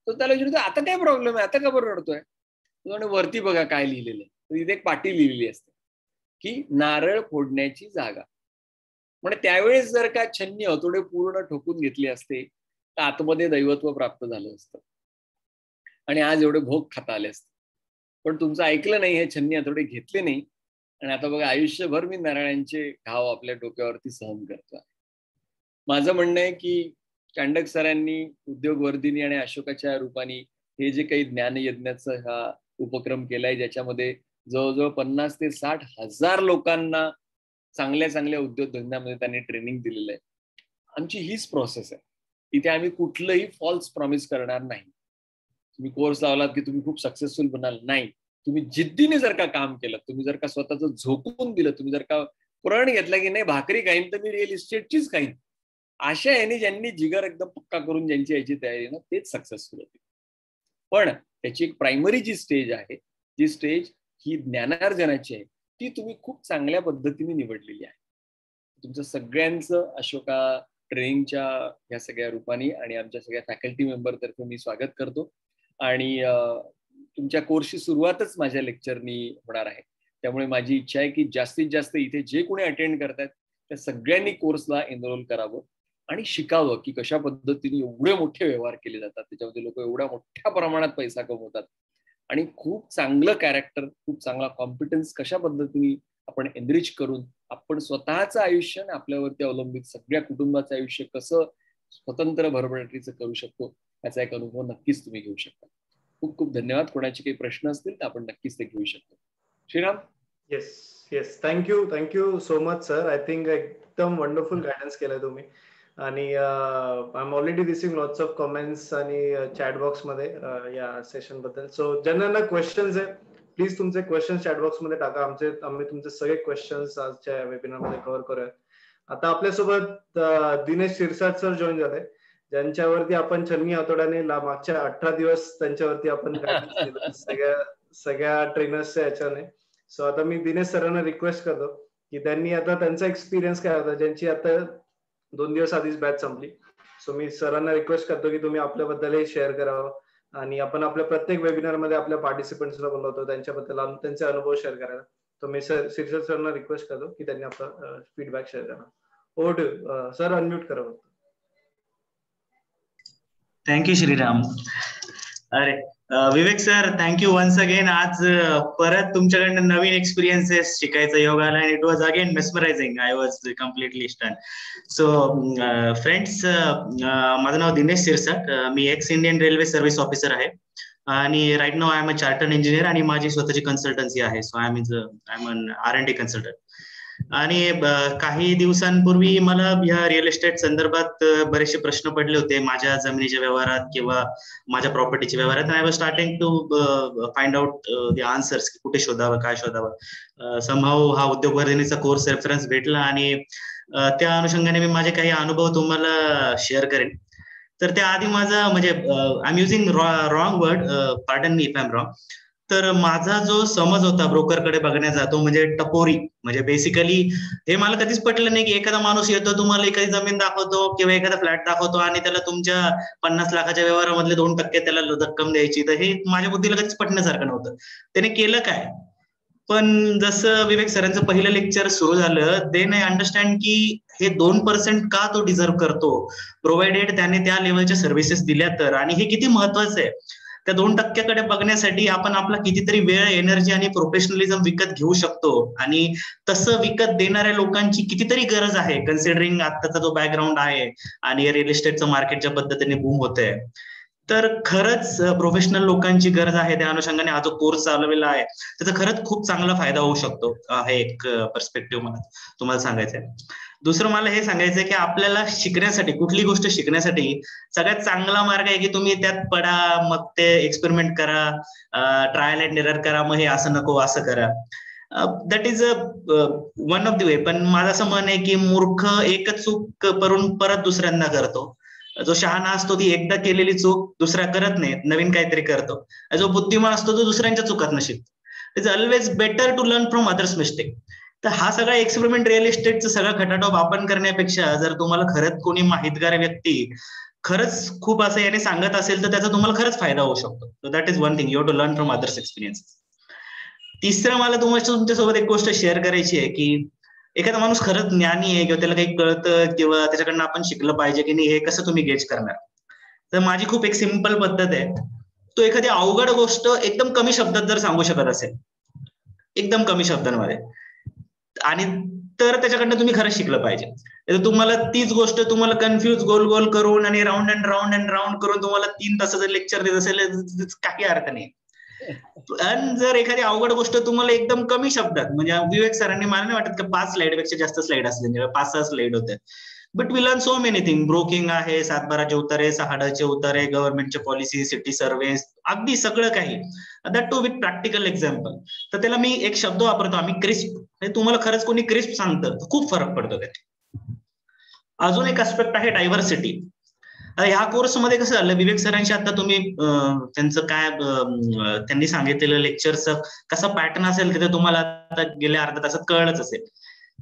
[SPEAKER 1] तो त्याला विचारतो आता काय प्रॉब्लेम आहे, आता का बरं रडतोय. तो वरती बघा काय लिहिलेलं आहे. तर तिथे एक पाटी लिहिलेली असते की नारळ फोडण्याची जागा. म्हणजे त्यावेळेस जर का छन्नी हतोडे पूर्ण ठोकून घेतले असते तर आतमध्ये दैवत्व प्राप्त झालं असतं आणि आज एवढे भोग खाता आले असते. पण तुमचं ऐकलं नाही, हे छन्नी हतोडे घेतले नाही आणि आता बघा आयुष्यभर मी नारळांचे घाव आपल्या डोक्यावरती सहन करतोय. माझं म्हणणं आहे की चांडक सरांनी उद्योगवर्धिनी आणि अशोकाच्या रूपाने हे जे काही ज्ञानयज्ञाचा हा उपक्रम केलाय, ज्याच्यामध्ये जवळजवळ 50 ते 60 हजार लोकांना चांगल्या चांगल्या उद्योगधंद्यामध्ये त्यांनी ट्रेनिंग दिलेलं आहे. आमची हीच प्रोसेस आहे. इथे आम्ही कुठलंही फॉल्स प्रॉमिस करणार नाही. तुम्ही कोर्स लावलात की तुम्ही खूप सक्सेसफुल बनाल, नाही. तुम्ही जिद्दीने जर का काम केलं, तुम्ही जर का स्वतःचं झोकून दिलं, तुम्ही जर का प्रण घेतला की नाही भाकरी खाईन तर मी रिअल इस्टेटचीच खाईन, अशा याने ज्यांनी जिगर एकदम पक्का करून ज्यांची याची तयारी ना, तेच सक्सेसफुल होते. पण त्याची एक प्रायमरी जी स्टेज आहे, जी स्टेज ही ज्ञानार्जनाची आहे, ती तुम्ही खूप चांगल्या पद्धतीने निवडलेली आहे. तुमचं सगळ्यांचं अशोका ट्रेनिंगच्या या सगळ्या रूपाने आणि आमच्या सगळ्या फॅकल्टी मेंबरतर्फे मी स्वागत करतो. आणि तुमच्या कोर्सची सुरुवातच माझ्या लेक्चरनी होणार आहे. त्यामुळे माझी इच्छा आहे की जास्तीत जास्त इथे जे कोणी अटेंड करतात त्या सगळ्यांनी कोर्सला एनरोल करावं आणि शिकावं की कशा पद्धतीने एवढे मोठे व्यवहार केले जातात, त्याच्यामध्ये लोक एवढ्या मोठ्या प्रमाणात पैसा कमवतात आणि खूप चांगलं कॅरेक्टर, खूप चांगला कॉम्पिटन्स कशा पद्धतीने आपण एनरिच करून आपण स्वतःचं आयुष्य आणि आपल्यावरती अवलंबित सगळ्या कुटुंबाचं आयुष्य कसं स्वतंत्र भरभराटीचं करू शकतो, याचा एक अनुभव नक्कीच तुम्ही घेऊ शकता. खूप खूप धन्यवाद. कोणाचे काही प्रश्न असतील तर आपण नक्कीच ते घेऊ शकतो. Shriram.
[SPEAKER 2] Yes, thank you so much sir. I think एकदम वंडरफुल गायडन्स केलाय तुम्ही. आणि I am already receiving lots of comments आणि चॅट बॉक्स मध्ये या सेशन बद्दल. सो ज्यांना क्वेश्चन्स आहे प्लीज तुमचे क्वेश्चन चॅट बॉक्स मध्ये टाका. आम्ही तुमचे सगळे क्वेश्चन्स आजच्या वेबिनार मध्ये कव्हर करूया. आता आपल्यासोबत दिनेश शिरसाट सर जॉईन झाले, ज्यांच्यावरती आपण छन्नी हातोड्याने मागच्या 18 दिवस त्यांच्यावरती आपण सगळ्या ट्रेनर्सच्या याच्याने. सो आता मी दिनेश सरांना रिक्वेस्ट करतो की त्यांनी आता त्यांचा एक्सपिरियन्स काय होता, ज्यांची आता 2 दिवस आधीच बॅच संपली. सो मी सरांना रिक्वेस्ट करतो की तुम्ही आपल्याबद्दलही शेअर करावं आणि आपण आपल्या प्रत्येक वेबिनार मध्ये आपल्या पार्टिसिपंट्सला बोलवतो त्यांच्याबद्दल त्यांचे अनुभव शेअर करायला. तर मी शिरसाट सरांना रिक्वेस्ट करतो की त्यांनी आपला फीडबॅक शेअर करा. ओव्हर टू सर, अनम्यूट करा.
[SPEAKER 3] थँक्यू श्रीराम. अरे Vivek sir, thank you once again. आज परत तुमच्याकडनं नवीन एक्सपिरियन्सेस शिकायचा योग आला. It was again mesmerising. I was completely stun. So friends, माझं नाव दिनेश शिरसाट. मी ex Indian railway service officer आहे आणि right now I am a chartered engineer आणि माझी स्वतःची कन्सल्टन्सी आहे. So I am an R&D consultant. आणि काही दिवसांपूर्वी मला या रिअल इस्टेट संदर्भात बरेचसे प्रश्न पडले होते माझ्या जमिनीच्या व्यवहारात किंवा माझ्या प्रॉपर्टीच्या व्यवहारात. I was starting to find out the answers, कुठे शोधावं, काय शोधावं. समहाऊ हा उद्योगवर्धिनीचा कोर्स रेफरन्स भेटला आणि त्या अनुषंगाने मी माझे काही अनुभव तुम्हाला शेअर करेन. तर त्याआधी माझा म्हणजे I am using wrong word, pardon me if I am wrong. तर माझा जो समज होता ब्रोकरकडे बघण्याचा तो म्हणजे टपोरी. म्हणजे बेसिकली हे मला कधीच पटलं नाही की एखादा माणूस येतो, तुम्हाला एखादी जमीन दाखवतो किंवा एखादा फ्लॅट दाखवतो आणि त्याला तुमच्या 50 लाखाच्या व्यवहारामधले 2% त्याला रक्कम द्यायची. तर हे माझ्या बुद्धीला कधीच पटण्यासारखं नव्हतं. त्याने केलं काय? पण जसं विवेक सरांचं पहिलं लेक्चर सुरू झालं, देन आय अंडरस्टँड की हे 2% का तो डिझर्व करतो, प्रोव्हाइडेड त्याने त्या लेवलच्या सर्व्हिसेस दिल्या तर. आणि हे किती महत्वाचं आहे, त्या 2%कडे बघण्यासाठी आपण आपला कितीतरी वेळ, एनर्जी आणि प्रोफेशनलिझम विकत घेऊ शकतो. आणि तसं विकत देणाऱ्या लोकांची कितीतरी गरज आहे, कन्सिडरिंग आत्ताचा जो बॅकग्राऊंड आहे आणि रिअल इस्टेटचं मार्केट ज्या पद्धतीने बूम होतंय. तर खरंच प्रोफेशनल लोकांची गरज आहे. त्या अनुषंगाने हा जो कोर्स चालवलेला आहे त्याचा खरंच खूप चांगला फायदा होऊ शकतो. हे एक पर्स्पेक्टिव्ह मला तुम्हाला सांगायचं आहे. दुसरं मला हे सांगायचंय की आपल्याला शिकण्यासाठी, कुठली गोष्ट शिकण्यासाठी सगळ्यात चांगला मार्ग आहे की तुम्ही त्यात पडा, मग ते एक्सपेरिमेंट करा, ट्रायल अँड एरर करा, मग हे असं नको असं करा. That is one of the way. पण माझं असं म्हण आहे की मूर्ख एकच चूक करून परत दुसऱ्यांदा करतो. जो शहाणा असतो ती एकदा केलेली चूक दुसरा करत नाही, नवीन काहीतरी करतो. जो बुद्धिमान असतो तो दुसऱ्यांच्या चुकात शिकतो. It's always better to learn from others mistake. तर हा सगळा एक्सपेरिमेंट रिअल इस्टेटचा सगळा खटाटोप आपण करण्यापेक्षा जर तुम्हाला खरंच कोणी माहितगार व्यक्ती खरंच खूप असं याने सांगत असेल तर त्याचा तुम्हाला खरंच फायदा होऊ शकतो. So that is one thing, you have to learn from others experience. तिसरं मला तुमच्यासोबत एक गोष्ट शेअर करायची आहे की एखादा माणूस खरंच ज्ञानी आहे किंवा त्याला काही कळतं किंवा त्याच्याकडनं आपण शिकलं पाहिजे की नाही, हे कसं तुम्ही गेज करणार? तर माझी खूप एक सिंपल पद्धत आहे. तो एखादी अवघड गोष्ट एकदम कमी शब्दात जर सांगू शकत असेल, एकदम कमी शब्दांमध्ये, आणि तर त्याच्याकडनं तुम्ही खरंच शिकलं पाहिजे. तुम्हाला तीच गोष्ट तुम्हाला कन्फ्युज गोल गोल करून आणि round and round and round करून तुम्हाला 3 तासाचं लेक्चर देत असेल, काही अर्थ नाही. पण जर एखादी अवघड गोष्ट तुम्हाला एकदम कमी शब्दात, म्हणजे विवेक सरांनी मला नाही वाटत की 5 स्लाइड पेक्षा जास्त स्लाइड असले, 5-6 स्लाइड होते, but we learn so many thing. Broking आहे, 7-12चे उतारे, 6चे उतारे, गव्हर्नमेंटचे पॉलिसी, सिटी सर्व्हेस, अगदी सगळं काही, that too with practical example. तर त्याला मी एक शब्द वापरतो आम्ही, क्रिस्प. तुम्हाला खरंच कोणी क्रिस्प सांगतं तर खूप फरक पडतो त्याने. अजून एक अस्पेक्ट आहे डायव्हर्सिटी. ह्या कोर्समध्ये कसं झालं, विवेक सरांशी आता तुम्ही त्यांचं काय त्यांनी सांगितलेलं लेक्चरचं कसा पॅटर्न असेल ते तुम्हाला आता गेल्या अर्ध्या तासात कळलंच असेल.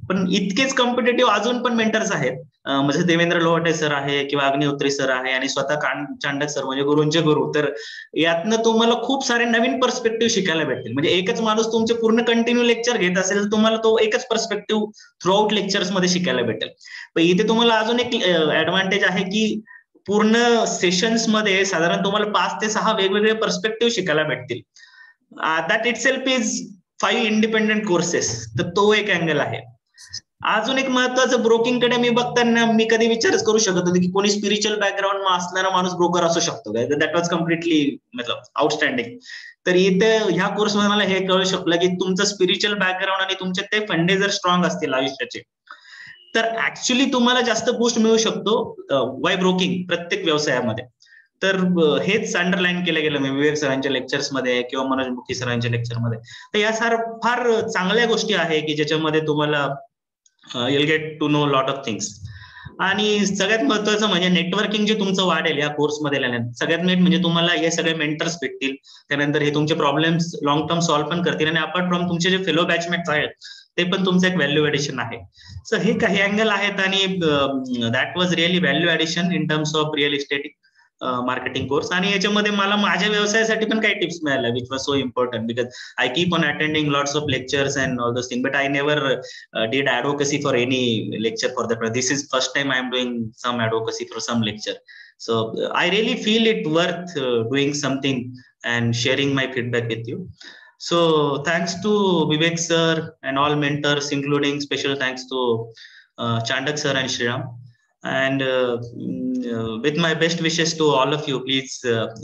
[SPEAKER 3] पण इतकेच कॉम्पिटेटिव्ह अजून पण मेंटर्स आहेत, म्हणजे देवेंद्र लोहाटे सर आहे किंवा अग्निहोत्री सर आहे आणि स्वतः चांडक सर, म्हणजे गुरूंचे गुरु. तर यातनं तुम्हाला खूप सारे नवीन पर्स्पेक्टिव्ह शिकायला भेटतील. म्हणजे एकच माणूस तुमचे पूर्ण कंटिन्यू लेक्चर घेत असेल तर तुम्हाला तो एकच पर्स्पेक्टिव्ह थ्रू आउट लेक्चर्स मध्ये शिकायला भेटेल. पण इथे तुम्हाला अजून एक ऍडव्हान्टेज आहे की पूर्ण सेशन्स मध्ये साधारण तुम्हाला 5 ते 6 वेगवेगळे पर्स्पेक्टिव्ह शिकायला भेटतील. That it self is 5 independent courses. तर तो एक अँगल आहे. अजून एक महत्वाचं, ब्रोकिंग कडे मी बघताना मी कधी विचारच करू शकत होतो की कोणी स्पिरिच्युअल बॅकग्राऊंड असणारा माणूस ब्रोकर असू शकतो काय. दॅट वॉज कम्प्लिटली मतलब आउटस्टँडिंग. तर इथे ह्या कोर्समध्ये मला हे कळू शकलं की तुमचं स्पिरिच्युअल बॅकग्राऊंड आणि तुमचे ते फंडे जर स्ट्रॉंग असतील आयुष्याचे, तर ऍक्च्युली तुम्हाला जास्त बूस्ट मिळू शकतो वाय ब्रोकिंग प्रत्येक व्यवसायामध्ये. तर हेच अंडरलाईन केलं गेलं मी विवेक सरांच्या लेक्चर्समध्ये किंवा मनोज मुखी सरांच्या लेक्चरमध्ये. तर या फार चांगल्या गोष्टी आहे की ज्याच्यामध्ये तुम्हाला you'll get to know lot of things. आणि सगळ्यात महत्वाचं म्हणजे नेटवर्किंग जे तुमचं वाढेल या कोर्समध्ये सगळ्यात मेन म्हणजे तुम्हाला हे सगळे मेंटर्स भेटतील. त्यानंतर हे तुमचे प्रॉब्लेम्स लॉंग टर्म सॉल्व्ह पण करतील आणि अपार्ट फ्रॉम तुमचे जे फेलो बॅचमेट्स आहेत ते पण तुमचं एक व्हॅल्यू ऍडिशन आहे. सो हे काही अँगल आहेत आणि that was really value addition in terms of real estate marketing course. आणि याच्यामध्ये मला माझ्या व्यवसायासाठी पण काही टिप्स मिळाल्या which was so important because I keep on attending lots of lectures and all those thing, but I never did advocacy for any lecture for that. This is first time I am doing some advocacy for some lecture. So I really feel it worth doing something and sharing my feedback with you. So thanks to Vivek sir and all mentors, including special thanks to Chandak sir and Shriram. And with my best wishes to all of you, please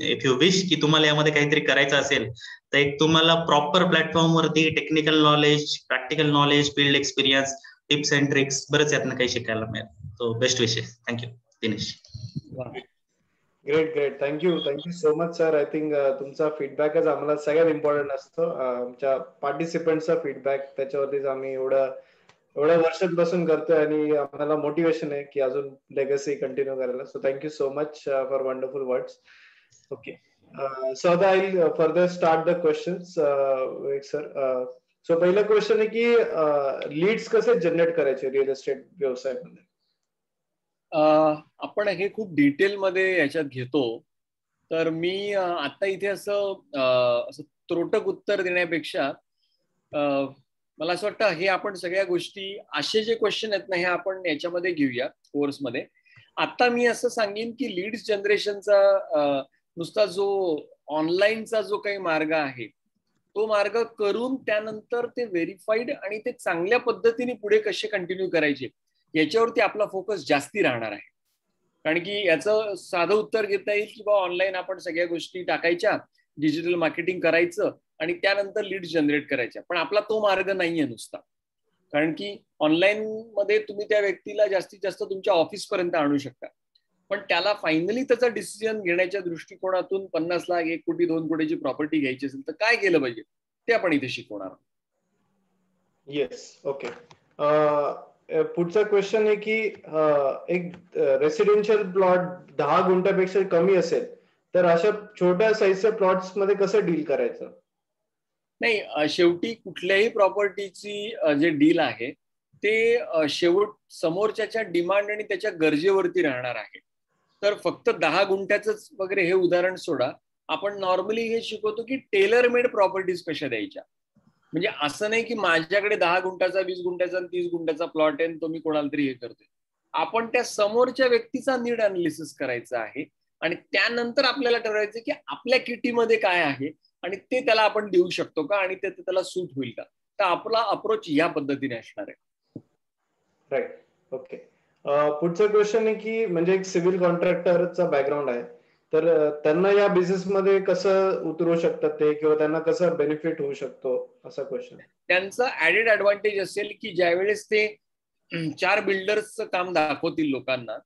[SPEAKER 3] if you wish की तुम्हाला यामध्ये काहीतरी करायचं असेल तर एक तुम्हाला proper platform वरती technical knowledge, practical knowledge, field experience, tips and tricks बरंच यातनं काही शिकायला मिळेल. So best wishes. Thank you Dinesh.
[SPEAKER 2] Great. Thank you so much sir. I think तुमचा फीडबॅकच आम्हाला सगळ्यात इम्पॉर्टंट असतो. आमच्या पार्टिसिपंटचा फीडबॅक, त्याच्यावरतीच आम्ही एवढ्या वर्षांपासून करतोय आणि आम्हाला मोटिवेशन आहे की अजून लेगसी कंटिन्यू करायला. So thank you so much for wonderful words. Okay, so आता I further start the questions. Sir, so पहिलं क्वेश्चन आहे की लीड्स कसे जनरेट करायचे रिअल इस्टेट व्यवसायामध्ये?
[SPEAKER 1] आपण हे खूप डिटेलमध्ये याच्यात घेतो. तर मी आता इथे असं त्रोटक उत्तर देण्यापेक्षा मला असं वाटतं हे आपण सगळ्या गोष्टी, असे जे क्वेश्चन आहेत ना, हे आपण याच्यामध्ये घेऊया कोर्समध्ये. आता मी असं सांगेन की लीड्स जनरेशनचा नुसता जो ऑनलाईनचा जो काही मार्ग आहे तो मार्ग करून त्यानंतर ते व्हेरीफाईड आणि ते चांगल्या पद्धतीने पुढे कसे कंटिन्यू करायचे याच्यावरती आपला फोकस जास्ती राहणार आहे. कारण की याचं साधं उत्तर घेता येईल की बा ऑनलाईन आपण सगळ्या गोष्टी टाकायच्या, डिजिटल मार्केटिंग करायचं आणि त्यानंतर लीड्स जनरेट करायच्या. पण आपला तो मार्ग नाहीये नुसता. कारण की ऑनलाईन मध्ये तुम्ही त्या व्यक्तीला जास्तीत जास्त तुमच्या ऑफिस पर्यंत आणू शकता, पण त्याला फायनली त्याचा डिसिजन घेण्याच्या दृष्टिकोनातून 50 लाख, 1 कोटी, 2 कोटीची प्रॉपर्टी घ्यायची असेल तर काय केलं पाहिजे ते आपण इथे शिकवणार.
[SPEAKER 2] Yes, okay. पुढचा क्वेश्चन आहे की एक रेसिडेन्शियल प्लॉट 10 गुंठ्यापेक्षा कमी असेल तर अशा छोट्या साईजच्या प्लॉट्स मध्ये कसं डील करायचं?
[SPEAKER 1] नाही, शेवटी कुठल्याही प्रॉपर्टीची जे डील आहे ते शेवट समोरच्याच्या डिमांड आणि त्याच्या गरजेवरती राहणार आहे. तर फक्त 10 गुंठ्याच वगैरे हे उदाहरण सोडा, आपण नॉर्मली हे शिकवतो की टेलर मेड प्रॉपर्टीज कशा द्यायच्या. म्हणजे असं नाही की माझ्याकडे 10 गुंठ्याचा, 20 गुंठ्याचा, 30 गुंठ्याचा प्लॉट आहे तो मी कोणाला तरी हे करतोय. आपण त्या समोरच्या व्यक्तीचा नीड अनालिसिस करायचा आहे आणि त्यानंतर आपल्याला ठरवायचं की आपल्या किटीमध्ये काय आहे आणि ते त्याला आपण देऊ शकतो का आणि ते त्याला सूट होईल का. तर आपला अप्रोच या पद्धतीने असणार आहे.
[SPEAKER 2] Right, okay. पुढचा क्वेश्चन आहे की म्हणजे एक सिव्हिल कॉन्ट्रॅक्टरचा बॅकग्राऊंड आहे, तर त्यांना या बिझनेस मध्ये कसं उतरवू शकतात ते, किंवा त्यांना कसं बेनिफिट होऊ शकतो, असा क्वेश्चन.
[SPEAKER 1] त्यांचा ऍडेड ऍडव्हान्टेज असेल की ज्यावेळेस ते 4 बिल्डर्सचं काम दाखवतील लोकांना,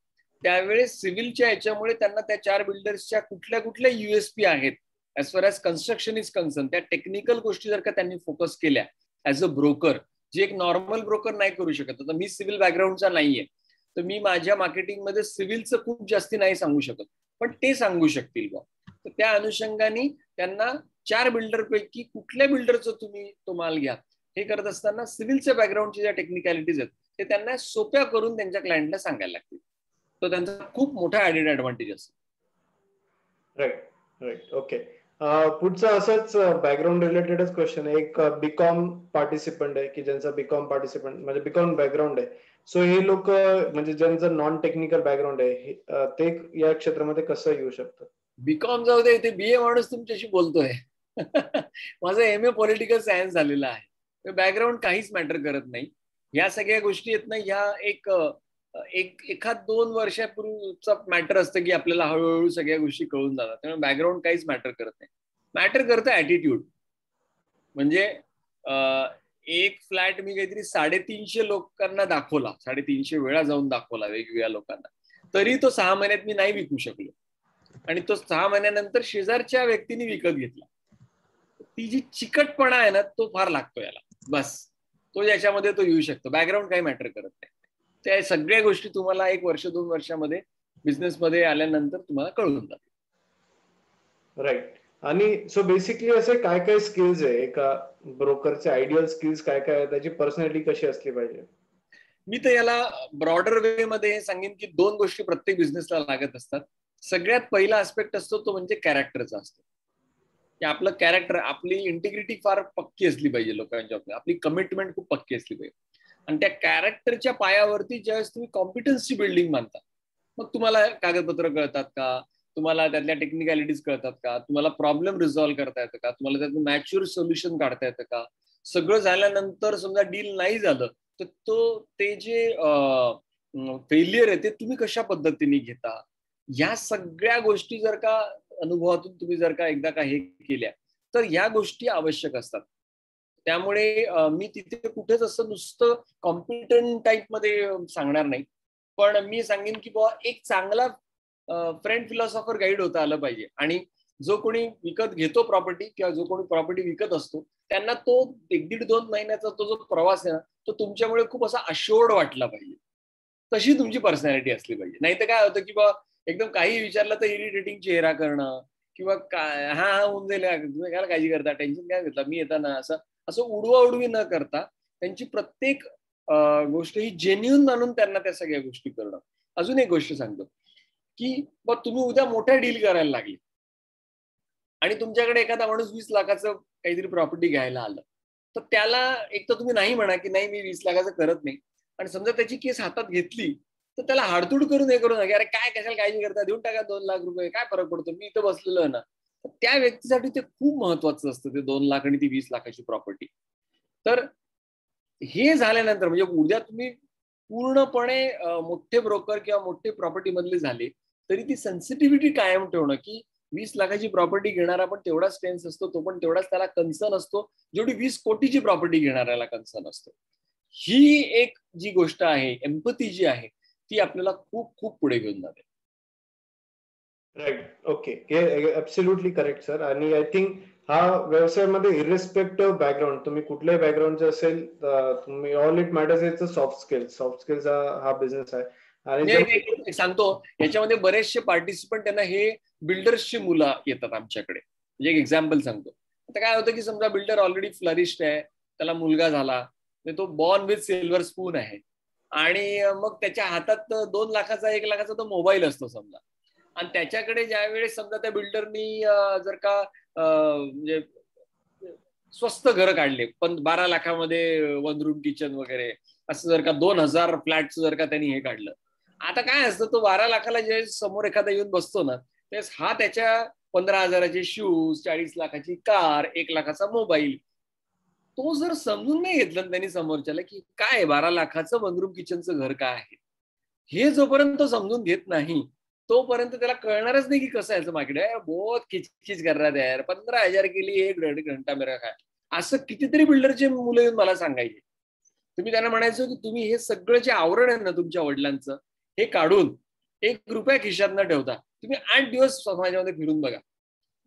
[SPEAKER 1] त्यावेळेस सिव्हिलच्या याच्यामुळे त्यांना त्या 4 बिल्डर्सच्या कुठल्या कुठल्या USP आहेत ऍज फार ॲज कन्स्ट्रक्शन इज कन्सर्न, त्या टेक्निकल गोष्टी जर का त्यांनी फोकस केल्या ऍज अ ब्रोकर, जे एक नॉर्मल ब्रोकर नाही करू शकत. आता मी सिव्हिल बॅकग्राऊंडचा नाहीये, तर मी माझ्या मार्केटिंगमध्ये सिव्हिलचं खूप जास्ती नाही सांगू शकत, पण ते सांगू शकतील बा. तर त्या अनुषंगाने त्यांना 4 बिल्डर पैकी कुठल्या बिल्डरचं तुम्ही तो माल घ्या हे करत असताना सिव्हिलच्या बॅकग्राऊंडच्या ज्या टेक्निकॅलिटीज आहेत ते त्यांना सोप्या करून त्यांच्या क्लायंटला सांगायला लागतील. तो त्यांचा खूप मोठा ऍडेड ऍडव्हान्टेज असतो.
[SPEAKER 2] Right, right, okay. पुढचं असंच बॅकग्राऊंड रिलेटेडच क्वेश्चन आहे. एक बीकॉम पार्टिसिपंट आहे की ज्यांचा बीकॉम पार्टिसिपंट म्हणजे बीकॉम बॅकग्राऊंड आहे. सो हे लोक म्हणजे ज्यांचं नॉन टेक्निकल बॅकग्राऊंड आहे ते या क्षेत्रामध्ये कसं येऊ शकतात?
[SPEAKER 1] बीकॉम जाऊ दे, ते BA माणूस तुमच्याशी बोलतोय. माझं MA पॉलिटिकल सायन्स झालेलं आहे. बॅकग्राऊंड काहीच मॅटर करत नाही. या सगळ्या गोष्टी आहेत ना, ह्या एखाद 2 वर्षापूर्वीचा मॅटर असतं की आपल्याला हळूहळू सगळ्या गोष्टी कळून जातात. त्यामुळे बॅकग्राऊंड काहीच मॅटर करत नाही. मॅटर करतं ऍटिट्यूड. म्हणजे एक फ्लॅट मी काहीतरी 350 लोकांना दाखवला, 350 वेळा जाऊन दाखवला वेगवेगळ्या लोकांना, तरी तो 6 महिन्यात मी नाही विकू शकलो आणि तो 6 महिन्यानंतर शेजारच्या व्यक्तीने विकत घेतला. ती जी चिकटपणा आहे ना, तो फार लागतो याला. बस तो याच्यामध्ये तो येऊ शकतो. बॅकग्राऊंड काही मॅटर करत नाही. त्या सगळ्या गोष्टी तुम्हाला 1 वर्ष 2 वर्षामध्ये बिझनेसमध्ये आल्यानंतर तुम्हाला कळून जातात.
[SPEAKER 2] राईट. आणि सो बेसिकली असे काय काय स्किल्स आहे एका ब्रोकरचे, आयडियल स्किल्स काय काय आहे, त्याची पर्सनॅलिटी कशी असली पाहिजे?
[SPEAKER 1] मी तर याला ब्रॉडर वे मध्ये सांगेन की 2 गोष्टी प्रत्येक बिझनेसला लागत असतात. सगळ्यात पहिला आस्पेक्ट असतो तो म्हणजे कॅरेक्टरचा असतो. की आपलं कॅरेक्टर, आपली इंटिग्रिटी फार पक्की असली पाहिजे लोकांच्या, आपली कमिटमेंट खूप पक्की असली पाहिजे. आणि त्या कॅरेक्टरच्या पायावरती ज्यावेळेस तुम्ही कॉम्पिटन्सची बिल्डिंग मानता, मग तुम्हाला कागदपत्र कळतात का, तुम्हाला त्यातल्या टेक्निकॅलिटीज कळतात का, तुम्हाला प्रॉब्लेम रिझॉल्व्ह करता येतं का, तुम्हाला त्यातून मॅच्युअर सोल्युशन काढता येतं का. सगळं झाल्यानंतर समजा डील नाही झालं तर ते जे फेलियर आहे ते तुम्ही कशा पद्धतीने घेता, या सगळ्या गोष्टी जर का अनुभवातून तुम्ही जर का एकदा का हे केल्या तर या गोष्टी आवश्यक असतात. त्यामुळे मी तिथे कुठेच असं नुसतं कॉम्पिटंट टाईप मध्ये सांगणार नाही, पण मी सांगेन की बाबा एक चांगला फ्रेंड फिलॉसॉफर गाईड होता आलं पाहिजे. आणि जो कोणी विकत घेतो प्रॉपर्टी किंवा जो कोणी प्रॉपर्टी विकत असतो त्यांना तो 1-1.5-2 महिन्याचा तो जो प्रवास आहे ना, तो तुमच्यामुळे खूप असा अशोर्ड वाटला पाहिजे. तशी तुमची पर्सनॅलिटी असली पाहिजे. नाही तर काय होतं की बा एकदम काही विचारलं तर इरिटेटिंग चेहरा करणं किंवा काय हा होऊन जाईल, तुम्ही काय काळजी करता, टेन्शन काय घेतला, मी येताना असं उडवाउडवी न करता त्यांची प्रत्येक गोष्ट ही जेन्युन मानून त्यांना त्या सगळ्या गोष्टी करणं. अजून एक गोष्ट सांगतो की बघ, तुम्ही उद्या मोठ्या डील करायला लागली आणि तुमच्याकडे एखादा माणूस 20 लाखाचं काहीतरी प्रॉपर्टी घ्यायला आलं, तर त्याला एक तर तुम्ही नाही म्हणा की नाही मी 20 लाखाचं करत नाही, आणि समजा त्याची केस हातात घेतली तर त्याला हाडतूड करून हे करू नका, अरे काय कशाला काळजी करता, देऊन टाका 2 लाख रुपये, काय फरक पडतो, मी इथं बसलेलो आहे ना. तर त्या व्यक्तीसाठी ते खूप महत्वाचं असतं, ते 2 लाख आणि ती 20 लाखाची प्रॉपर्टी. तर हे झाल्यानंतर म्हणजे उद्या तुम्ही पूर्णपणे मोठे ब्रोकर किंवा मोठे प्रॉपर्टी मधले झाले तरी ती सेन्सिटिव्हिटी कायम ठेवणं की 20 लाखाची प्रॉपर्टी घेणारा पण तेवढाच टेन्स असतो, तो पण तेवढाच त्याला कन्सर्न असतो जेवढी 20 कोटीची प्रॉपर्टी घेणाऱ्याला कन्सर्न असतो. ही एक जी गोष्ट आहे, एम्पथी जी आहे, ती आपल्याला खूप खूप पुढे घेऊन जाते.
[SPEAKER 2] Right, okay, absolutely correct sir. आणि आय थिंक हा व्यवसायामध्ये इरिस्पेक्टिव्ह बॅकग्राऊंड, तुम्ही कुठल्याही बॅकग्राऊंडचे असेल, तुम्ही all it matters is soft skills. Soft skills हा बिझनेस आहे. आणि
[SPEAKER 1] सांगतो याच्यामध्ये बरेचसे पार्टिसिपंट त्यांना हे बिल्डर्सची मुलं येतात आमच्याकडे. म्हणजे एक एक्झाम्पल सांगतो. आता काय होतं की समजा बिल्डर ऑलरेडी फ्लरिश्ड आहे, त्याला मुलगा झाला, तो बॉर्न विथ सिल्वर स्पून आहे, आणि मग त्याच्या हातात 2 लाखाचा 1 लाखाचा तो मोबाईल असतो समजा, आणि त्याच्याकडे ज्या वेळेस समजा त्या बिल्डरनी जर का म्हणजे स्वस्त घरं काढले, पण 12 लाखामध्ये 1 रूम किचन वगैरे असं, जर का 2000 फ्लॅटचं जर का त्यांनी हे काढलं, आता काय असतं, तो 12 लाखाला जे समोर एखादा येऊन बसतो ना, तेच हा त्याच्या 15,000चे शूज, 40 लाखाची कार, 1 लाखाचा मोबाईल, तो जर समजून नाही घेतलं त्यांनी समोरच्याला की काय 12 लाखाचं 1 रूम किचनचं घर काय आहे, हे जोपर्यंत तो समजून घेत नाही तोपर्यंत त्याला कळणारच नाही की कसं याचं मार्केट आहे. बहुत किचकिच कर रहा था यार, 15,000 के लिए 1 घंटा मेरा काय, असं कितीतरी बिल्डरचे मुलं येऊन मला सांगायचे. तुम्ही त्यांना म्हणायचं की तुम्ही हे सगळं जे आवरण आहे ना तुमच्या वडिलांचं, हे काढून 1 रुपया खिशात न ठेवता तुम्ही 8 दिवस समाजामध्ये फिरून बघा,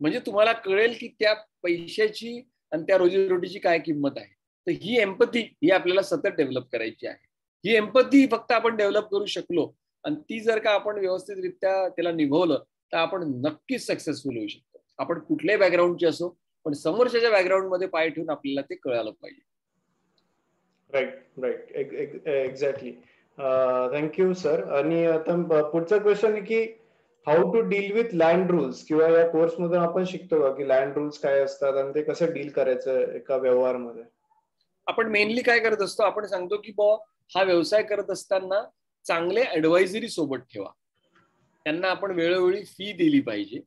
[SPEAKER 1] म्हणजे तुम्हाला कळेल की त्या पैशाची आणि त्या रोजीरोटीची काय किंमत आहे. तर ही एम्पथी ही आपल्याला सतत डेव्हलप करायची आहे. ही एम्पथी फक्त आपण डेव्हलप करू शकलो आणि ती जर का आपण व्यवस्थितरित्या त्याला निभवलं तर आपण नक्कीच सक्सेसफुल होऊ शकतो. आपण कुठल्याही बॅकग्राऊंडचे असो, पण समोरच्याच्या बॅकग्राऊंड मध्ये पाय ठेवून आपल्याला ते कळायला पाहिजे.
[SPEAKER 2] Right, exactly. Thank you sir. आणि आता पुढचा क्वेश्चन आहे की how to deal with land rules, किंवा या कोर्स मधून आपण शिकतो का की लँड रूल्स काय असतात आणि ते कसं डील करायचं एका व्यवहारमध्ये?
[SPEAKER 1] आपण मेनली काय करत असतो, आपण सांगतो की हा व्यवसाय करत असताना चांगले ऍडवायझरी सोबत ठेवा, त्यांना आपण वेळोवेळी फी दिली पाहिजे,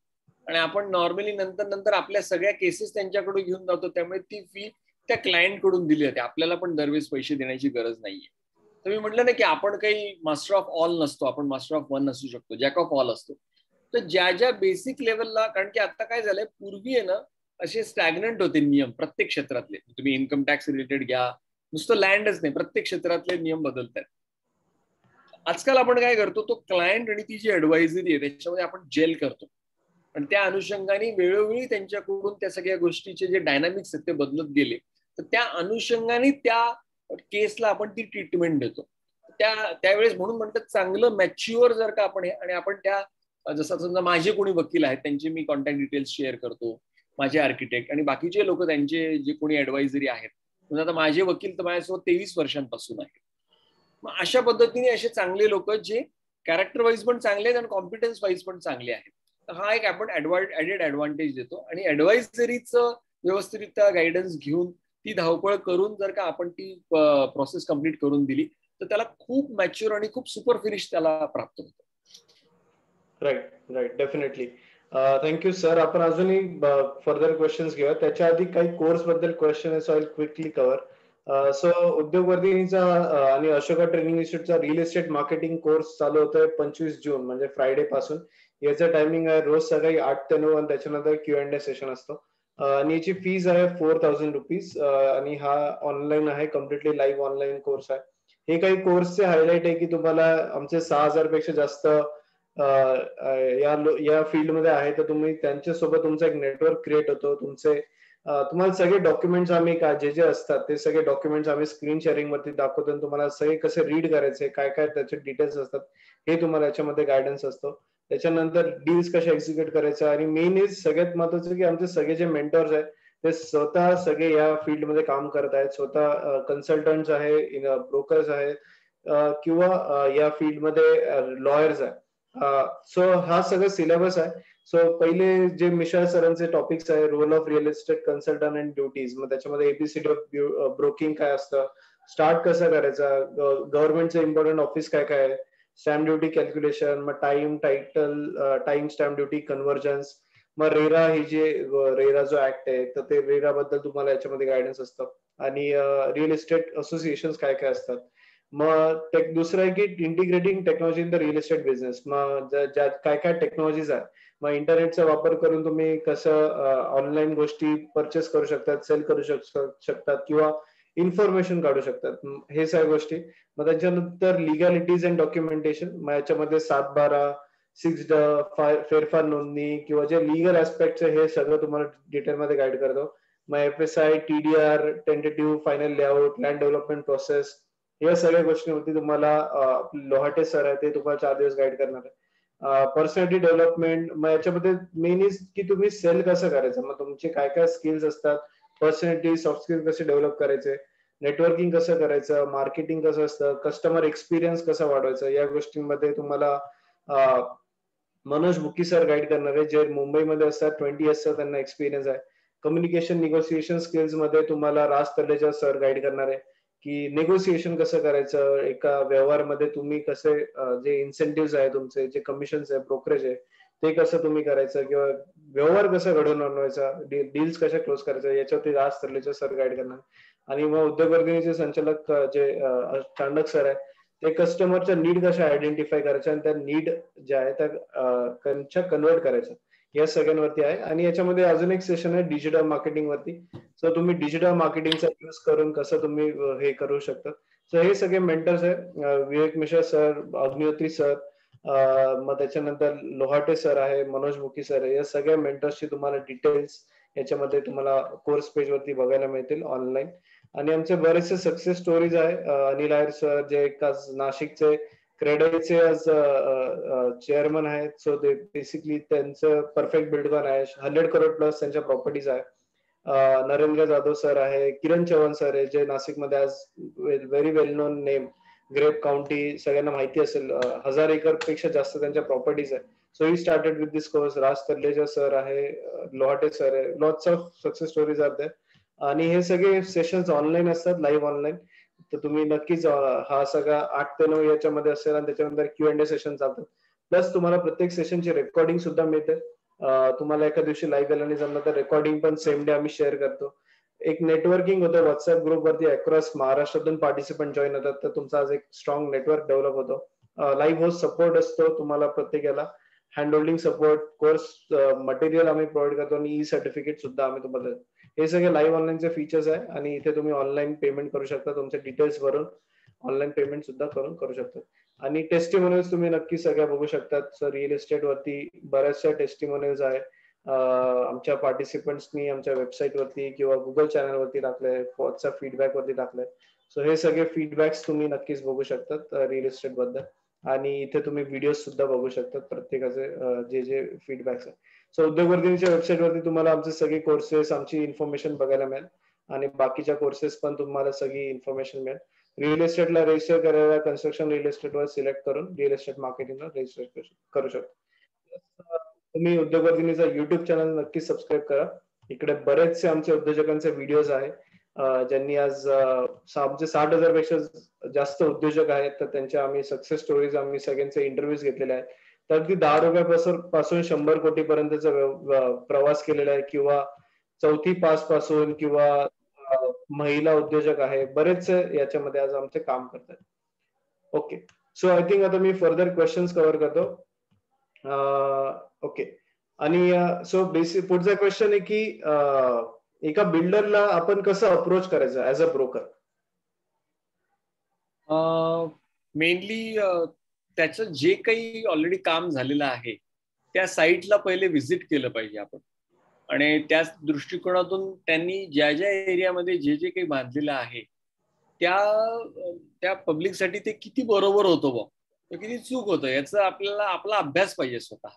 [SPEAKER 1] आणि आपण नॉर्मली नंतर आपल्या सगळ्या केसेस त्यांच्याकडून घेऊन जातो, त्यामुळे ती फी त्या क्लायंट कडून दिली जाते, आपल्याला पण दरवेळेस पैसे देण्याची गरज नाहीये. तर मी म्हटलं ना की आपण काही मास्टर ऑफ ऑल नसतो, आपण मास्टर ऑफ वन असू शकतो, जॅक ऑफ ऑल असतो. तर ज्या बेसिक लेवलला, कारण की आता काय झालंय, पूर्वी आहे ना असे स्टॅग्नंट होते नियम प्रत्येक क्षेत्रातले, तुम्ही इन्कम टॅक्स रिलेटेड घ्या, नुसतं लँडच नाही, प्रत्येक क्षेत्रातले नियम बदलतात. आजकाल आपण काय करतो, तो क्लायंट आणि ती जी ऍडवायझरी आहे त्याच्यामध्ये आपण जेल करतो, आणि त्या अनुषंगाने वेळोवेळी त्यांच्याकडून त्या सगळ्या गोष्टीचे जे डायनामिक्स आहेत ते बदलत गेले, तर त्या अनुषंगाने त्या केसला आपण ती ट्रीटमेंट देतो. त्यावेळेस म्हणून म्हणतात चांगलं मॅच्युअर जर का आपण आणि आपण त्या, जसं समजा माझे कोणी वकील आहेत त्यांचे मी कॉन्टॅक्ट डिटेल्स शेअर करतो, माझे आर्किटेक्ट आणि बाकीचे लोक त्यांचे जे कोणी ऍडवायझरी आहेत, म्हणजे आता माझे वकील तर माझ्यासोबत 23 वर्षांपासून आहेत. मग अशा पद्धतीने असे चांगले लोक जे कॅरेक्टर वाईज पण चांगले आहेत आणि कॉम्पिटन्स वाईज पण चांगले आहेत, तर हा एक आपण ऍडेड ऍडव्हान्टेज देतो. आणि ऍडवायझरीचं व्यवस्थितरित्या गायडन्स घेऊन ती धावपळ करून जर का आपण ती प्रोसेस कम्प्लीट करून दिली तर त्याला खूप मॅच्युअर आणि खूप सुपर फिनिश त्याला प्राप्त होतं.
[SPEAKER 2] Right, definitely. Thank you sir. आपण अजूनही फर्दर क्वेश्चन्स घेऊया. त्याच्या आधी काही कोर्स बद्दल क्वेश्चन आहे, so I quickly cover. So उद्योगवर्धिनीचा आणि अशोका ट्रेनिंग इन्स्टिट्यूटचा रिअल इस्टेट मार्केटिंग कोर्स चालू होतोय 25 जून म्हणजे फ्रायडे पासून. याचं टायमिंग आहे रोज सकाळी 8 ते 9 आणि त्याच्यानंतर Q&A सेशन असतो. आणि याची फीज आहे 4,000 रुपीज, आणि हा ऑनलाईन आहे, कम्प्लिटली लाईव्ह ऑनलाईन कोर्स आहे. हे काही कोर्सचे हायलाइट आहे की तुम्हाला आमचे 6,000 पेक्षा जास्त या फील्डमध्ये आहे, तर तुम्ही त्यांच्यासोबत तुमचा एक नेटवर्क क्रिएट होतो. तुम्हाला सगळे डॉक्युमेंट्स आम्ही जे असतात ते सगळे डॉक्युमेंट्स आम्ही स्क्रीन शेअरिंग वरती दाखवतो, आणि तुम्हाला सगळे कसे रीड करायचे, काय काय त्याचे डिटेल्स असतात हे तुम्हाला याच्यामध्ये गायडन्स असतो. त्याच्यानंतर डील्स कशा एक्झिक्यूट करायचं, आणि मेन इज सगळ्यात महत्वाचं की आमचे सगळे जे मेंटर्स आहेत ते स्वतः सगळे या फील्डमध्ये काम करत आहेत, स्वतः कन्सल्टंट्स आहे, ब्रोकर्स आहेत, किंवा या फील्डमध्ये लॉयर्स आहे. सो हा सगळं सिलेबस आहे. सो पहिले जे मिश्रा सरांचे टॉपिक्स आहे, role of real estate consultant and duties, मग त्याच्यामध्ये ABCD ऑफ ब्रोकिंग काय असतं, स्टार्ट कसं करायचं, गव्हर्नमेंटचं इम्पॉर्टंट ऑफिस काय काय आहे, स्टॅम्प ड्युटी कॅल्क्युलेशन, मग टाइम स्टॅम्प ड्युटी कन्व्हर्जन्स, मग रेरा ही जे रेरा जो ऍक्ट आहे तर ते रेरा बद्दल तुम्हाला याच्यामध्ये गायडन्स असतं, आणि रिअल इस्टेट असोसिएशन काय काय असतात. मग दुसरं आहे की integrating technology in the real estate business. मग काय काय टेक्नॉलॉजीज आहेत, मग इंटरनेटचा वापर करून तुम्ही कसं ऑनलाईन गोष्टी परचेस करू शकतात, सेल करू शकतात, किंवा इन्फॉर्मेशन काढू शकतात, हे सगळ्या गोष्टी. मग त्याच्यानंतर लिगॅलिटीज अँड डॉक्युमेंटेशन, मग याच्यामध्ये 7/12, 6D, फेरफार नोंदणी किंवा जे लिगल ऍस्पेक्ट हे सगळं तुम्हाला डिटेलमध्ये गाईड करतो. मग FSI, TDR, tentative final layout, land development process, या सगळ्या गोष्टींवरती तुम्हाला लोहाटे सर आहे ते तुम्हाला 4 दिवस गाईड करणार आहे. Personality development. मग याच्यामध्ये मेन इज की तुम्ही सेल कसं करायचं, मग तुमचे काय काय स्किल्स असतात, पर्सनॅलिटी सॉफ्ट स्किल्स कसे डेव्हलप करायचे, नेटवर्किंग कसं करायचं, मार्केटिंग कसं असतं, कस्टमर एक्सपिरियन्स कसा वाढवायचा, या गोष्टींमध्ये तुम्हाला मनोज बुकी सर गाईड करणार आहे, जे मुंबईमध्ये असतात, 20 इयर्सचा त्यांना एक्सपिरियन्स आहे. कम्युनिकेशन निगोसिएशन स्किल्स मध्ये तुम्हाला राज तलेजा सर गाईड करणार आहे, की निगोसिएशन कसं करायचं, एका व्यवहारमध्ये तुम्ही कसे जे इन्सेंटिव्ह आहे तुमचे, जे कमिशन्स आहे, ब्रोकरेज आहे, ते कसं तुम्ही करायचं, किंवा व्यवहार कसा घडवून आणवायचा, डील्स कशा क्लोज करायच्या, याच्यावरती राज तलेजा सर गाईड करणार. आणि मग उद्योगवर्धिनीचे संचालक जे चांडक सर आहे, ते कस्टमरच्या नीड कशा आयडेंटिफाय करायच्या आणि त्या नीड ज्या आहेत त्या कन्वर्ट करायच्या, या सगळ्यांवरती आहे. आणि याच्यामध्ये अजून एक सेशन आहे डिजिटल मार्केटिंग वरती. सो तुम्ही डिजिटल मार्केटिंगचा यूज करून कसं तुम्ही हे करू शकता. सो हे सगळे मेंटर्स आहे, विवेक मिश्रा सर, अग्निहोत्री सर, मग त्याच्यानंतर लोहाटे सर आहे, मनोज मुखी सर आहे. या सगळ्या मेंटर्सची तुम्हाला डिटेल्स याच्यामध्ये तुम्हाला कोर्स पेज वरती बघायला मिळतील ऑनलाईन. आणि आमचे बरेचसे सक्सेस स्टोरीज आहे. अनिल आयर सर, जे नाशिकचे क्रेडलचे आज चेअरमन आहेत. सो ते बेसिकली त्यांचं परफेक्ट बिल्डकॉन आहे, 100 करोड प्लस त्यांच्या प्रॉपर्टीज आहे. नरेंद्र जाधव सर आहे, किरण चव्हाण सर आहे, जे नाशिकमध्ये आज व्हेरी वेल नोन नेम, ग्रेप काउंटी सगळ्यांना माहिती असेल, 1000 एकर पेक्षा जास्त त्यांच्या प्रॉपर्टीज आहे. So he started with this course. Raj Tarleja sir आहे, लोहाटे सर आहे, lots of success stories are there. आणि हे सगळे सेशन्स ऑनलाईन असतात, लाईव्ह ऑनलाईन. तर तुम्ही नक्कीच हा सगळा 8 ते 9 याच्यामध्ये असेल, आणि त्याच्यानंतर Q&A सेशन चालतात. प्लस तुम्हाला प्रत्येक सेशनची रेकॉर्डिंग सुद्धा मिळते. तुम्हाला एका दिवशी लाईव्ह गेला नाही जमलं तर रेकॉर्डिंग पण सेम डे आम्ही शेअर करतो. एक नेटवर्किंग होतं व्हॉट्सअप ग्रुप वरती, अक्रॉस महाराष्ट्रातून पार्टिसिपंट जॉईन होतात, तर तुमचा आज एक स्ट्रॉंग नेटवर्क डेव्हलप होतो. लाईव्ह होस्ट सपोर्ट असतो तुम्हाला प्रत्येकाला, hand holding support, course material आम्ही प्रोव्हाइड करतो, आणि ई सर्टिफिकेट सुद्धा आम्ही तुम्हाला देतो. हे सगळे लाईव्ह ऑनलाईनचे फीचर्स आहे. आणि इथे तुम्ही ऑनलाईन पेमेंट करू शकता, तुमचे डिटेल्स भरून ऑनलाईन पेमेंट सुद्धा करू शकता. आणि टेस्टिमोनियल्स तुम्ही नक्की सगळ्या बघू शकतात. सो रिअल एस्टेट वरती बऱ्याचशा टेस्टिमोनियल्स आहे, आमच्या पार्टिसिपंट्सनी आमच्या वेबसाईट वरती किंवा गुगल चॅनल वरती टाकले, व्हॉट्सअप फीडबॅक वरती टाकले. सो हे सगळे फीडबॅक्स तुम्ही नक्कीच बघू शकतात रिअल एस्टेट बद्दल. आणि इथे तुम्ही व्हिडिओ सुद्धा बघू शकतात प्रत्येकाचे जे जे फीडबॅक्स आहे. सो उद्योगवर्धिनीच्या वेबसाईट वरती तुम्हाला आमचे सगळे कोर्सेस, आमची इन्फॉर्मेशन बघायला मिळेल, आणि बाकीच्या कोर्सेस पण तुम्हाला सगळी इन्फॉर्मेशन मिळेल. रिअल एस्टेटला रजिस्टर करायला कन्स्ट्रक्शन रिअल एस्टेटवर सिलेक्ट करून रिअल एस्टेट मार्केटिंगला रजिस्टर करू शकता. तुम्ही उद्योगवर्धिनीचा युट्यूब चॅनल नक्की सबस्क्राईब करा. इकडे बरेचसे आमचे उद्योजकांचे व्हिडिओज आहे, ज्यांनी आज आमचे 60,000 पेक्षा जास्त उद्योजक आहेत, तर त्यांच्या आम्ही सक्सेस स्टोरीज, आम्ही सगळ्यांचे इंटरव्ह्यूज घेतलेले आहेत. तर ती 10 रुपयापासून 100 कोटी पर्यंतचा प्रवास केलेला आहे, किंवा 4थी पास पासून, किंवा महिला उद्योजक आहे, बरेचसे याच्यामध्ये आज आमचे काम करतात. ओके, सो आय थिंक आता मी फर्दर क्वेश्चन्स कव्हर करतो. ओके, आणि सो बेसिक पुढचा क्वेश्चन आहे की एका बिल्डरला आपण कसं अप्रोच करायचं ऍज अ ब्रोकर?
[SPEAKER 1] मेनली त्याचं जे काही ऑलरेडी काम झालेलं आहे त्या साईटला पहिले व्हिजिट केलं पाहिजे आपण, आणि त्याच दृष्टिकोनातून त्यांनी ज्या ज्या एरियामध्ये जे जे काही बांधलेलं आहे त्या पब्लिकसाठी ते किती बरोबर होतं बा, किती चूक होतं, याचा आपल्याला आपला अभ्यास पाहिजे स्वतः.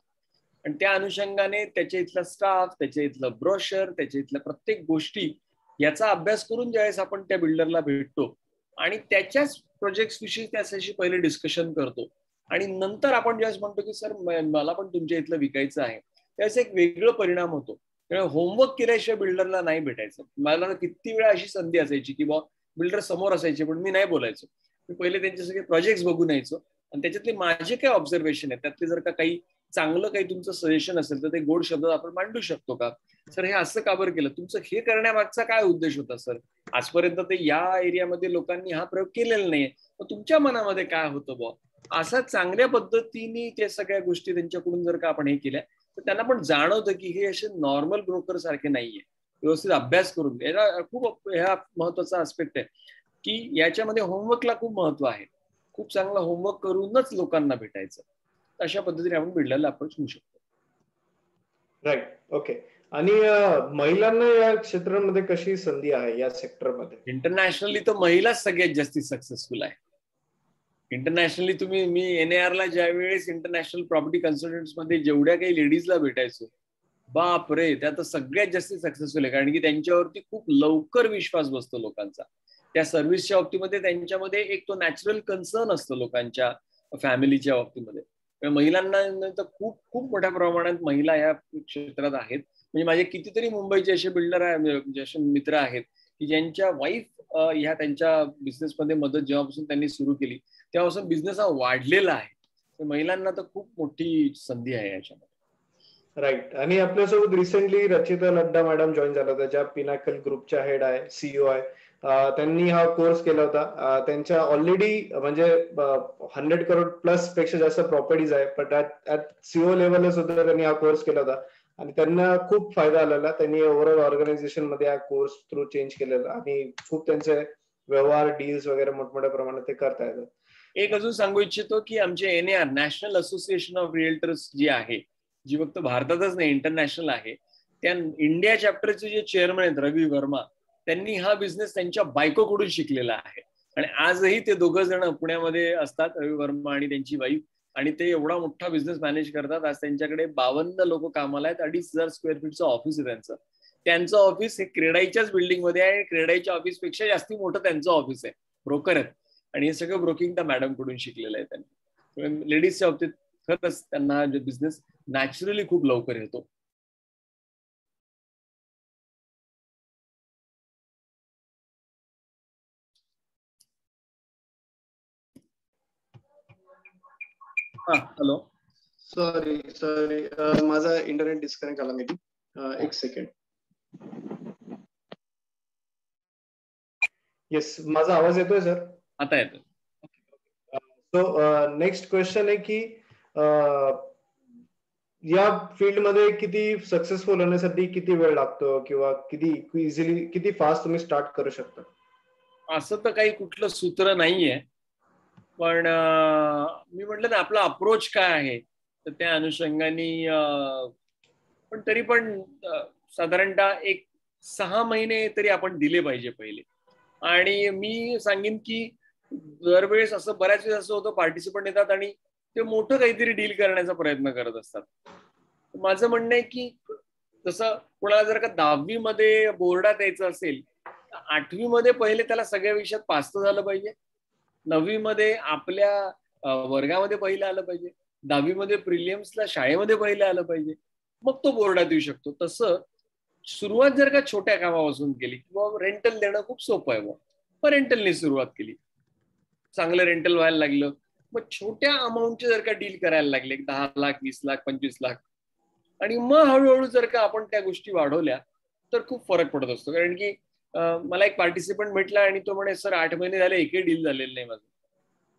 [SPEAKER 1] आणि त्या अनुषंगाने त्याच्या इथला स्टाफ, त्याच्या इथलं ब्रोशर, त्याच्या इथल्या प्रत्येक गोष्टी याचा अभ्यास करून ज्यावेळेस आपण त्या बिल्डरला भेटतो आणि त्याच्याच प्रोजेक्ट विषयी त्याच्याशी पहिले डिस्कशन करतो, आणि नंतर आपण ज्यावेळेस म्हणतो की सर मला पण तुमच्या इथलं विकायचं आहे, त्याचा एक वेगळं परिणाम होतो. त्यामुळे होमवर्क केल्याशिवाय बिल्डरला नाही भेटायचं. मला किती वेळा अशी संधी असायची की बा बिल्डर समोर असायचे पण मी नाही बोलायचो. मी पहिले त्यांचे सगळे प्रोजेक्ट बघून यायचो, आणि त्याच्यातले माझे काय ऑब्झर्वेशन आहे त्यातले जर का काही चांगलं काही तुमचं सजेशन असेल तर ते गोड शब्दात आपण मांडू शकतो का, सर हे असं का बरं केलं, तुमचं हे करण्यामागचा काय उद्देश होता सर, आजपर्यंत ते या एरियामध्ये लोकांनी हा प्रयोग केलेला नाहीये, तर तुमच्या मनामध्ये काय होतं बा, असा चांगल्या पद्धतीने त्या सगळ्या गोष्टी त्यांच्याकडून जर का आपण हे केल्या तर त्यांना पण जाणवतं की हे असे नॉर्मल ब्रोकर सारखे नाहीये. व्यवस्थित अभ्यास करून याला खूप ह्या महत्वाचा आस्पेक्ट आहे की याच्यामध्ये होमवर्कला खूप महत्व आहे. खूप चांगला होमवर्क करूनच लोकांना भेटायचं. अशा पद्धतीने आपण बिल्डरला अप्रोच होऊ शकतो.
[SPEAKER 2] Right, okay. आणि महिलांना या क्षेत्रामध्ये कशी संधी आहे या सेक्टरमध्ये?
[SPEAKER 1] इंटरनॅशनली तर महिलाच सगळ्यात जास्त सक्सेसफुल आहे. इंटरनॅशनली मी NAR ला ज्या वेळेस इंटरनॅशनल प्रॉपर्टी कन्सल्टंट्स मध्ये जेवढ्या काही लेडीजला भेटायचो, बाप रे, त्या तर सगळ्यात जास्त सक्सेसफुल आहे. कारण की त्यांच्यावरती खूप लवकर विश्वास बसतो लोकांचा. त्या सर्व्हिसच्या बाबतीमध्ये त्यांच्यामध्ये एक तो नॅचरल कन्सर्न असतो लोकांच्या फॅमिलीच्या बाबतीमध्ये. महिलांना तर खूप खूप मोठ्या प्रमाणात महिला या क्षेत्रात आहेत. म्हणजे माझे कितीतरी मुंबईचे असे बिल्डर आहे, म्हणजे असे मित्र आहेत की ज्यांच्या वाईफ ह्या त्यांच्या बिझनेसमध्ये मदत जेव्हापासून त्यांनी सुरू केली तेव्हापासून बिझनेस हा वाढलेला आहे. महिलांना तर खूप मोठी संधी आहे याच्यामध्ये.
[SPEAKER 2] राईट. आणि आपल्यासोबत recently Rachita Ladda madam join झाल्या होत्या, ज्या पिनाकल ग्रुपच्या हेड आहे, CEO आहे. त्यांनी हा कोर्स केला होता. त्यांच्या ऑलरेडी म्हणजे 100 करोड प्लस पेक्षा जास्त प्रॉपर्टीज आहे, पण ऍट CEO लेवलला सुद्धा त्यांनी हा कोर्स केला होता आणि त्यांना खूप फायदा आलेला. त्यांनी ओव्हरऑल ऑर्गनायझेशन मध्ये हा कोर्स थ्रू चेंज केलेला आणि खूप त्यांचे व्यवहार डील्स वगैरे मोठमोठ्या प्रमाणात ते करता येतात.
[SPEAKER 1] एक अजून सांगू इच्छितो की आमचे NAR national association of realtors जी आहे, जी फक्त भारतातच नाही इंटरनॅशनल आहे, त्या इंडिया चॅप्टरचे जे चेअरमन आहेत रवी वर्मा, त्यांनी हा बिझनेस त्यांच्या बायकोकडून शिकलेला आहे. आणि आजही ते दोघं जण पुण्यामध्ये असतात, रवी वर्मा आणि त्यांची वाईफ, आणि ते एवढा मोठा बिझनेस मॅनेज करतात. आज त्यांच्याकडे 52 लोक कामाला आहेत. 2,500 स्क्वेअर फीटचं ऑफिस आहे त्यांचं ऑफिस हे क्रेडाईच्याच बिल्डिंगमध्ये आहे. क्रेडाईच्या ऑफिसपेक्षा जास्ती मोठं त्यांचं ऑफिस आहे. ब्रोकर आहेत आणि हे सगळं ब्रोकिंग त्या मॅडम कडून शिकलेलं आहे त्यांनी. लेडीजच्या बाबतीत खरंच त्यांना बिझनेस नॅचरली खूप लवकर येतो. हॅलो,
[SPEAKER 2] सॉरी माझा इंटरनेट डिस्कनेक्ट झाला. मी एक सेकंड. येस, माझा आवाज येतोय सर?
[SPEAKER 1] आता येतो.
[SPEAKER 2] सो नेक्स्ट क्वेश्चन आहे की या फील्डमध्ये किती सक्सेसफुल होण्यासाठी किती वेळ लागतो किंवा किती इझिली किती फास्ट तुम्ही स्टार्ट करू शकता?
[SPEAKER 1] असं तर काही कुठलं सूत्र नाहीये, पण मी म्हटलं ना आपला अप्रोच काय आहे, तर त्या अनुषंगाने पण तरी पण साधारणतः एक 6 महिने तरी आपण दिले पाहिजे पहिले. आणि मी सांगेन की दरवेळेस असं बऱ्याच वेळेस असं होतं, पार्टिसिपंट येतात आणि ते मोठं काहीतरी डील करण्याचा प्रयत्न करत असतात. माझं म्हणणं आहे की जसं कोणाला जर का 10वी मध्ये बोर्डात यायचं असेल, 8वी मध्ये पहिले त्याला सगळ्या विषयात पास तर झालं पाहिजे, 9वी मध्ये आपल्या वर्गामध्ये पहिलं आलं पाहिजे, 10वी मध्ये प्रिलियम्सला शाळेमध्ये पहिलं आलं पाहिजे, मग तो बोर्डात येऊ शकतो. तसं सुरुवात जर का छोट्या कामापासून केली किंवा रेंटल देणं खूप सोपं आहे, मग रेंटलने सुरुवात केली, चांगलं रेंटल व्हायला लागलं, मग छोट्या अमाऊंटचे जर का डील करायला लागले 10 लाख 20 लाख 25 लाख, आणि मग हळूहळू जर का आपण त्या गोष्टी वाढवल्या तर खूप फरक पडत असतो. कारण की मला एक पार्टिसिपंट भेटला आणि तो म्हणे सर 8 महिने झाले एकही डील झालेलं नाही माझं.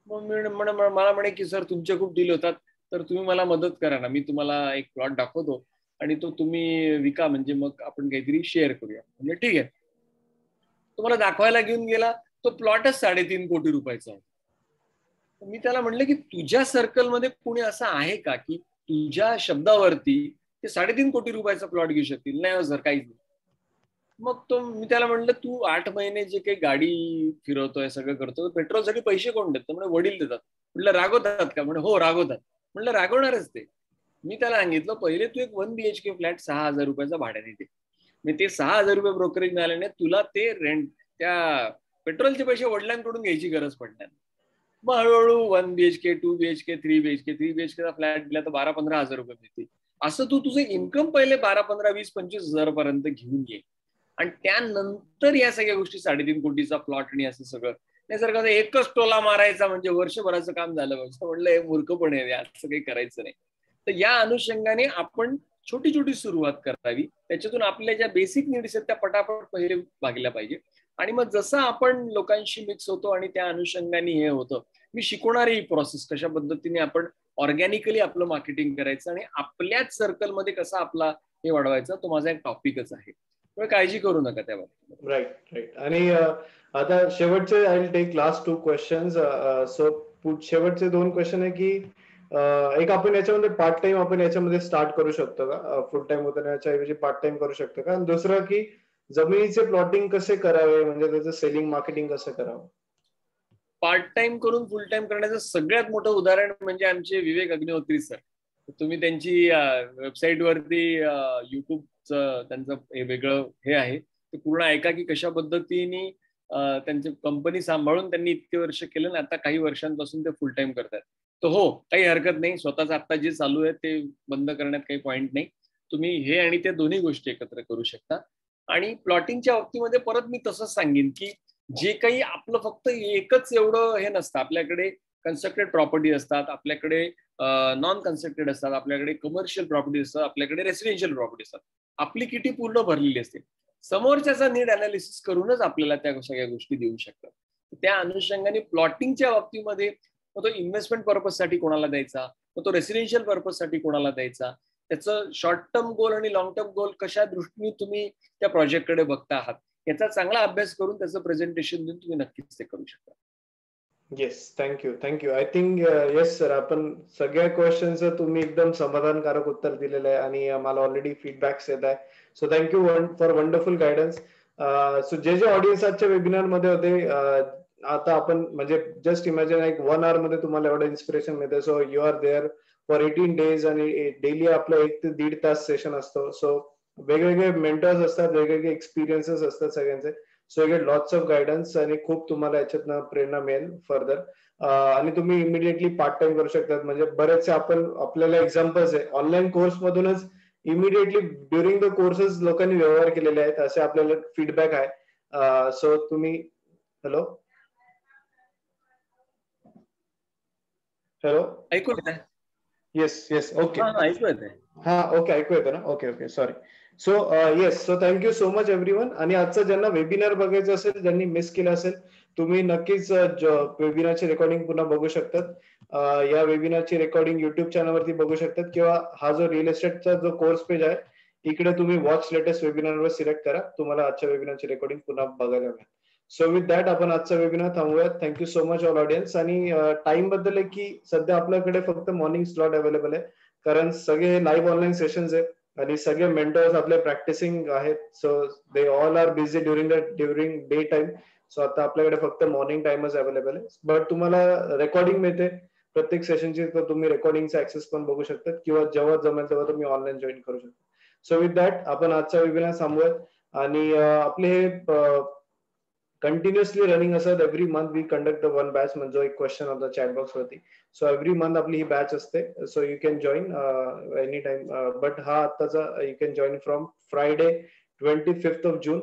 [SPEAKER 1] मग मला म्हणे की सर तुमचे खूप डील होतात, तर तुम्ही मला मदत करा ना, मी तुम्हाला एक प्लॉट दाखवतो आणि तो तुम्ही विका, म्हणजे मग आपण काहीतरी शेअर करूया. म्हणजे ठीक आहे. तुम्हाला दाखवायला घेऊन गेला, तो प्लॉटच 3.5 कोटी रुपयाचा होता. मी त्याला म्हणलं की तुझ्या सर्कलमध्ये कोणी असं आहे का की तुझ्या शब्दावरती ते 3.5 कोटी रुपयाचा प्लॉट घेऊ शकतील? नाही सर, काहीच नाही. मग मी त्याला म्हणलं तू 8 महिने जे काही गाडी फिरवतोय सगळं करतो, पेट्रोलसाठी पैसे कोण देतात? म्हणजे वडील देतात. म्हटलं रागवतात का? म्हणजे हो रागवतात. म्हटलं रागवणारच ते. मी त्याला सांगितलं पहिले तू एक 1 BHK फ्लॅट 6,000 रुपयाचा भाड्याने दे. मी ते 6,000 रुपये ब्रोकरेज मिळाल्याने तुला ते रेंट त्या पेट्रोलचे पैसे वडिलांकडून घ्यायची गरज पडणार. मग हळूहळू 1 BHK 2 BHK 3 BHK 3 BHK flat दिला तर 12-15 हजार रुपये मिळतील. असं तू तुझं इन्कम पहिले 12-15-20-25 पर्यंत घेऊन ये आणि त्यानंतर या सगळ्या गोष्टी 3.5 कोटीचा प्लॉट आणि असं सगळं. नाही सर कसं एकच टोला मारायचा म्हणजे वर्षभराचं काम झालं पाहिजे, म्हटलं हे मूर्खपणे आहे, असं काही करायचं नाही. तर या अनुषंगाने आपण छोटी छोटी सुरुवात करावी, त्याच्यातून आपल्या ज्या बेसिक नीड्स आहेत त्या पटापट पहिले भागल्या पाहिजे आणि मग जसं आपण लोकांशी मिक्स होतो आणि त्या अनुषंगाने हे होतं. मी शिकवणार ही प्रोसेस कशा पद्धतीने आपण ऑर्गॅनिकली आपलं मार्केटिंग करायचं आणि आपल्याच सर्कलमध्ये कसा आपला हे वाढवायचा, तो माझा एक टॉपिकच आहे. काळजी करू नका त्या बाबतीत.
[SPEAKER 2] राईट. आणि आता शेवटचे I will take last 2 questions. So शेवटचे 2 क्वेश्चन आहे की एक आपण याच्यामध्ये पार्ट टाइम आपण याच्यामध्ये स्टार्ट करू शकतो का? फुल टाइम उतरण्याच्या ऐवजी पार्ट टाइम करू शकतो का? आणि दुसरं की जमिनीचे प्लॉटिंग कसे करावे, म्हणजे त्याचं सेलिंग मार्केटिंग कसं करावं?
[SPEAKER 1] पार्ट टाइम करून फुल टाइम करण्याचं सगळ्यात मोठं उदाहरण म्हणजे आमचे विवेक अग्निहोत्री सर. तुम्ही त्यांची वेबसाईटवरती युट्यूबचं त्यांचं हे वेगळं हे आहे, ते पूर्ण ऐका की कशा पद्धतीने त्यांची कंपनी सांभाळून त्यांनी इतके वर्ष केलं आणि आता काही वर्षांपासून ते फुल टाइम करतात. तर हो, काही हरकत नाही, स्वतःच आता जे चालू आहे ते बंद करण्यात काही पॉईंट नाही. तुम्ही हे आणि ते दोन्ही गोष्टी एकत्र करू शकता. आणि प्लॉटिंगच्या बाबतीमध्ये परत मी तसंच सांगेन की जे काही आपलं फक्त एकच एवढं हे नसतं, आपल्याकडे कन्स्ट्रक्टेड प्रॉपर्टी असतात, आपल्याकडे नॉन कन्स्ट्रक्टेड असतात, आपल्याकडे कमर्शियल प्रॉपर्टी असतात, आपल्याकडे रेसिडेन्शियल प्रॉपर्टी असतात. आपली किटी पूर्ण भरलेली असते. समोरच्याचा नीड अनालिसिस करूनच आपल्याला त्या सगळ्या गोष्टी देऊ शकतात. त्या अनुषंगाने प्लॉटिंगच्या बाबतीमध्ये मग तो इन्व्हेस्टमेंट पर्पजसाठी कोणाला द्यायचा, मग तो रेसिडेन्शियल पर्पजसाठी कोणाला द्यायचा, त्याचं शॉर्ट टर्म गोल आणि लॉंग टर्म गोल कशा दृष्टीने तुम्ही त्या प्रोजेक्टकडे बघता आहात, याचा चांगला अभ्यास करून त्याचं प्रेझेंटेशन देऊन तुम्ही नक्कीच ते करू शकता.
[SPEAKER 2] Yes, thank you. I think yes sir, आपण सगळ्या क्वेश्चनचं तुम्ही एकदम समाधानकारक उत्तर दिलेलं आहे आणि मला ऑलरेडी फीडबॅक्स येत आहे. So thank you for wonderful guidance. So जे ऑडियन्स आजच्या वेबिनार मध्ये होते, आता आपण म्हणजे जस्ट इमॅजिन एक 1 hour मध्ये तुम्हाला एवढं इन्स्पिरेशन मिळते. So you are there for 18 days आणि डेली आपलं 1 ते 1.5 तास सेशन असतो. सो वेगवेगळे मेंटर्स असतात, वेगवेगळे एक्सपिरियन्सेस असतात सगळ्यांचे. So you get lots of guidance आणि खूप तुम्हाला याच्यातनं प्रेरणा मिळेल फर्दर. आणि तुम्ही इमिडिएटली पार्ट टाइम करू शकतात. म्हणजे बरेचसे आपल्याला एक्झाम्पल्स आहे ऑनलाईन कोर्स मधूनच इमिडिएटली ड्युरिंग द कोर्सेस लोकांनी व्यवहार केलेले आहेत, असे आपल्याला फीडबॅक आहे. सो तुम्ही हॅलो
[SPEAKER 1] ऐकू येतंय?
[SPEAKER 2] Yes okay.
[SPEAKER 1] ऐकू येतंय.
[SPEAKER 2] हा ओके, ऐकू येतं ना? Okay sorry. So yes, so thank you so much everyone. आणि आजचं ज्यांना वेबिनार बघायचं असेल, ज्यांनी मिस केलं असेल, तुम्ही नक्कीच वेबिनारची रेकॉर्डिंग पुन्हा बघू शकतात. या वेबिनारची रेकॉर्डिंग युट्यूब चॅनलवरती बघू शकतात किंवा हा जो रिअल एस्टेटचा जो कोर्स पेज आहे, इकडे तुम्ही वॉच लेटेस्ट वेबिनारवर सिलेक्ट करा, तुम्हाला आजच्या वेबिनारची रेकॉर्डिंग पुन्हा बघायला मिळेल. सो विथ दॅट आपण आजचा वेबिनार थांबूयात. Thank you so much all audience. आणि टाइम बद्दल आहे की सध्या आपल्याकडे फक्त मॉर्निंग स्लॉट अवेलेबल आहे, कारण सगळे लाईव्ह ऑनलाईन सेशन्स आहेत आणि सगळे मेंटर्स आपले प्रॅक्टिसिंग आहेत. So they all are busy during day time. So आता आपल्याकडे फक्त मॉर्निंग टाइमच अवेलेबल आहे. बट तुम्हाला रेकॉर्डिंग मिळते प्रत्येक सेशनची, तर तुम्ही रेकॉर्डिंगचा ऍक्सेस पण बघू शकता किंवा जेव्हा जमेल तेव्हा तुम्ही ऑनलाईन जॉईन करू शकता. सो विथ दॅट आपण आजचा वेबिनार थांबूयात. आणि आपले हे कंटिन्युअसली रनिंग असतात. Every month we conduct the one batch, म्हणजे एक question on the chat box वरती. सो एव्हरी मंथ आपली ही बॅच असते. So you can join any time. But हा आताचा you can join from Friday 25th of June.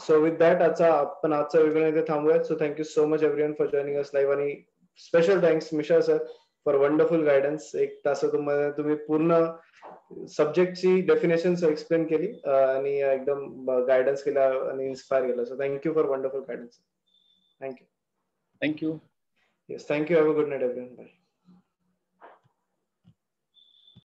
[SPEAKER 2] So with that आपण आजचा वेबिनार इथे थांबूयात. So thank you so much everyone for joining us live. आणि special thanks Misha sir for wonderful guidance. 1 तास तुम्ही पूर्ण सब्जेक्टची डेफिनेशन एक्सप्लेन केली आणि एकदम गायडन्स केला आणि इन्स्पायर केला. So thank you for wonderful guidance. Thank you.
[SPEAKER 1] Thank you.
[SPEAKER 2] Yes, thank you. Have a good night everyone. Bye.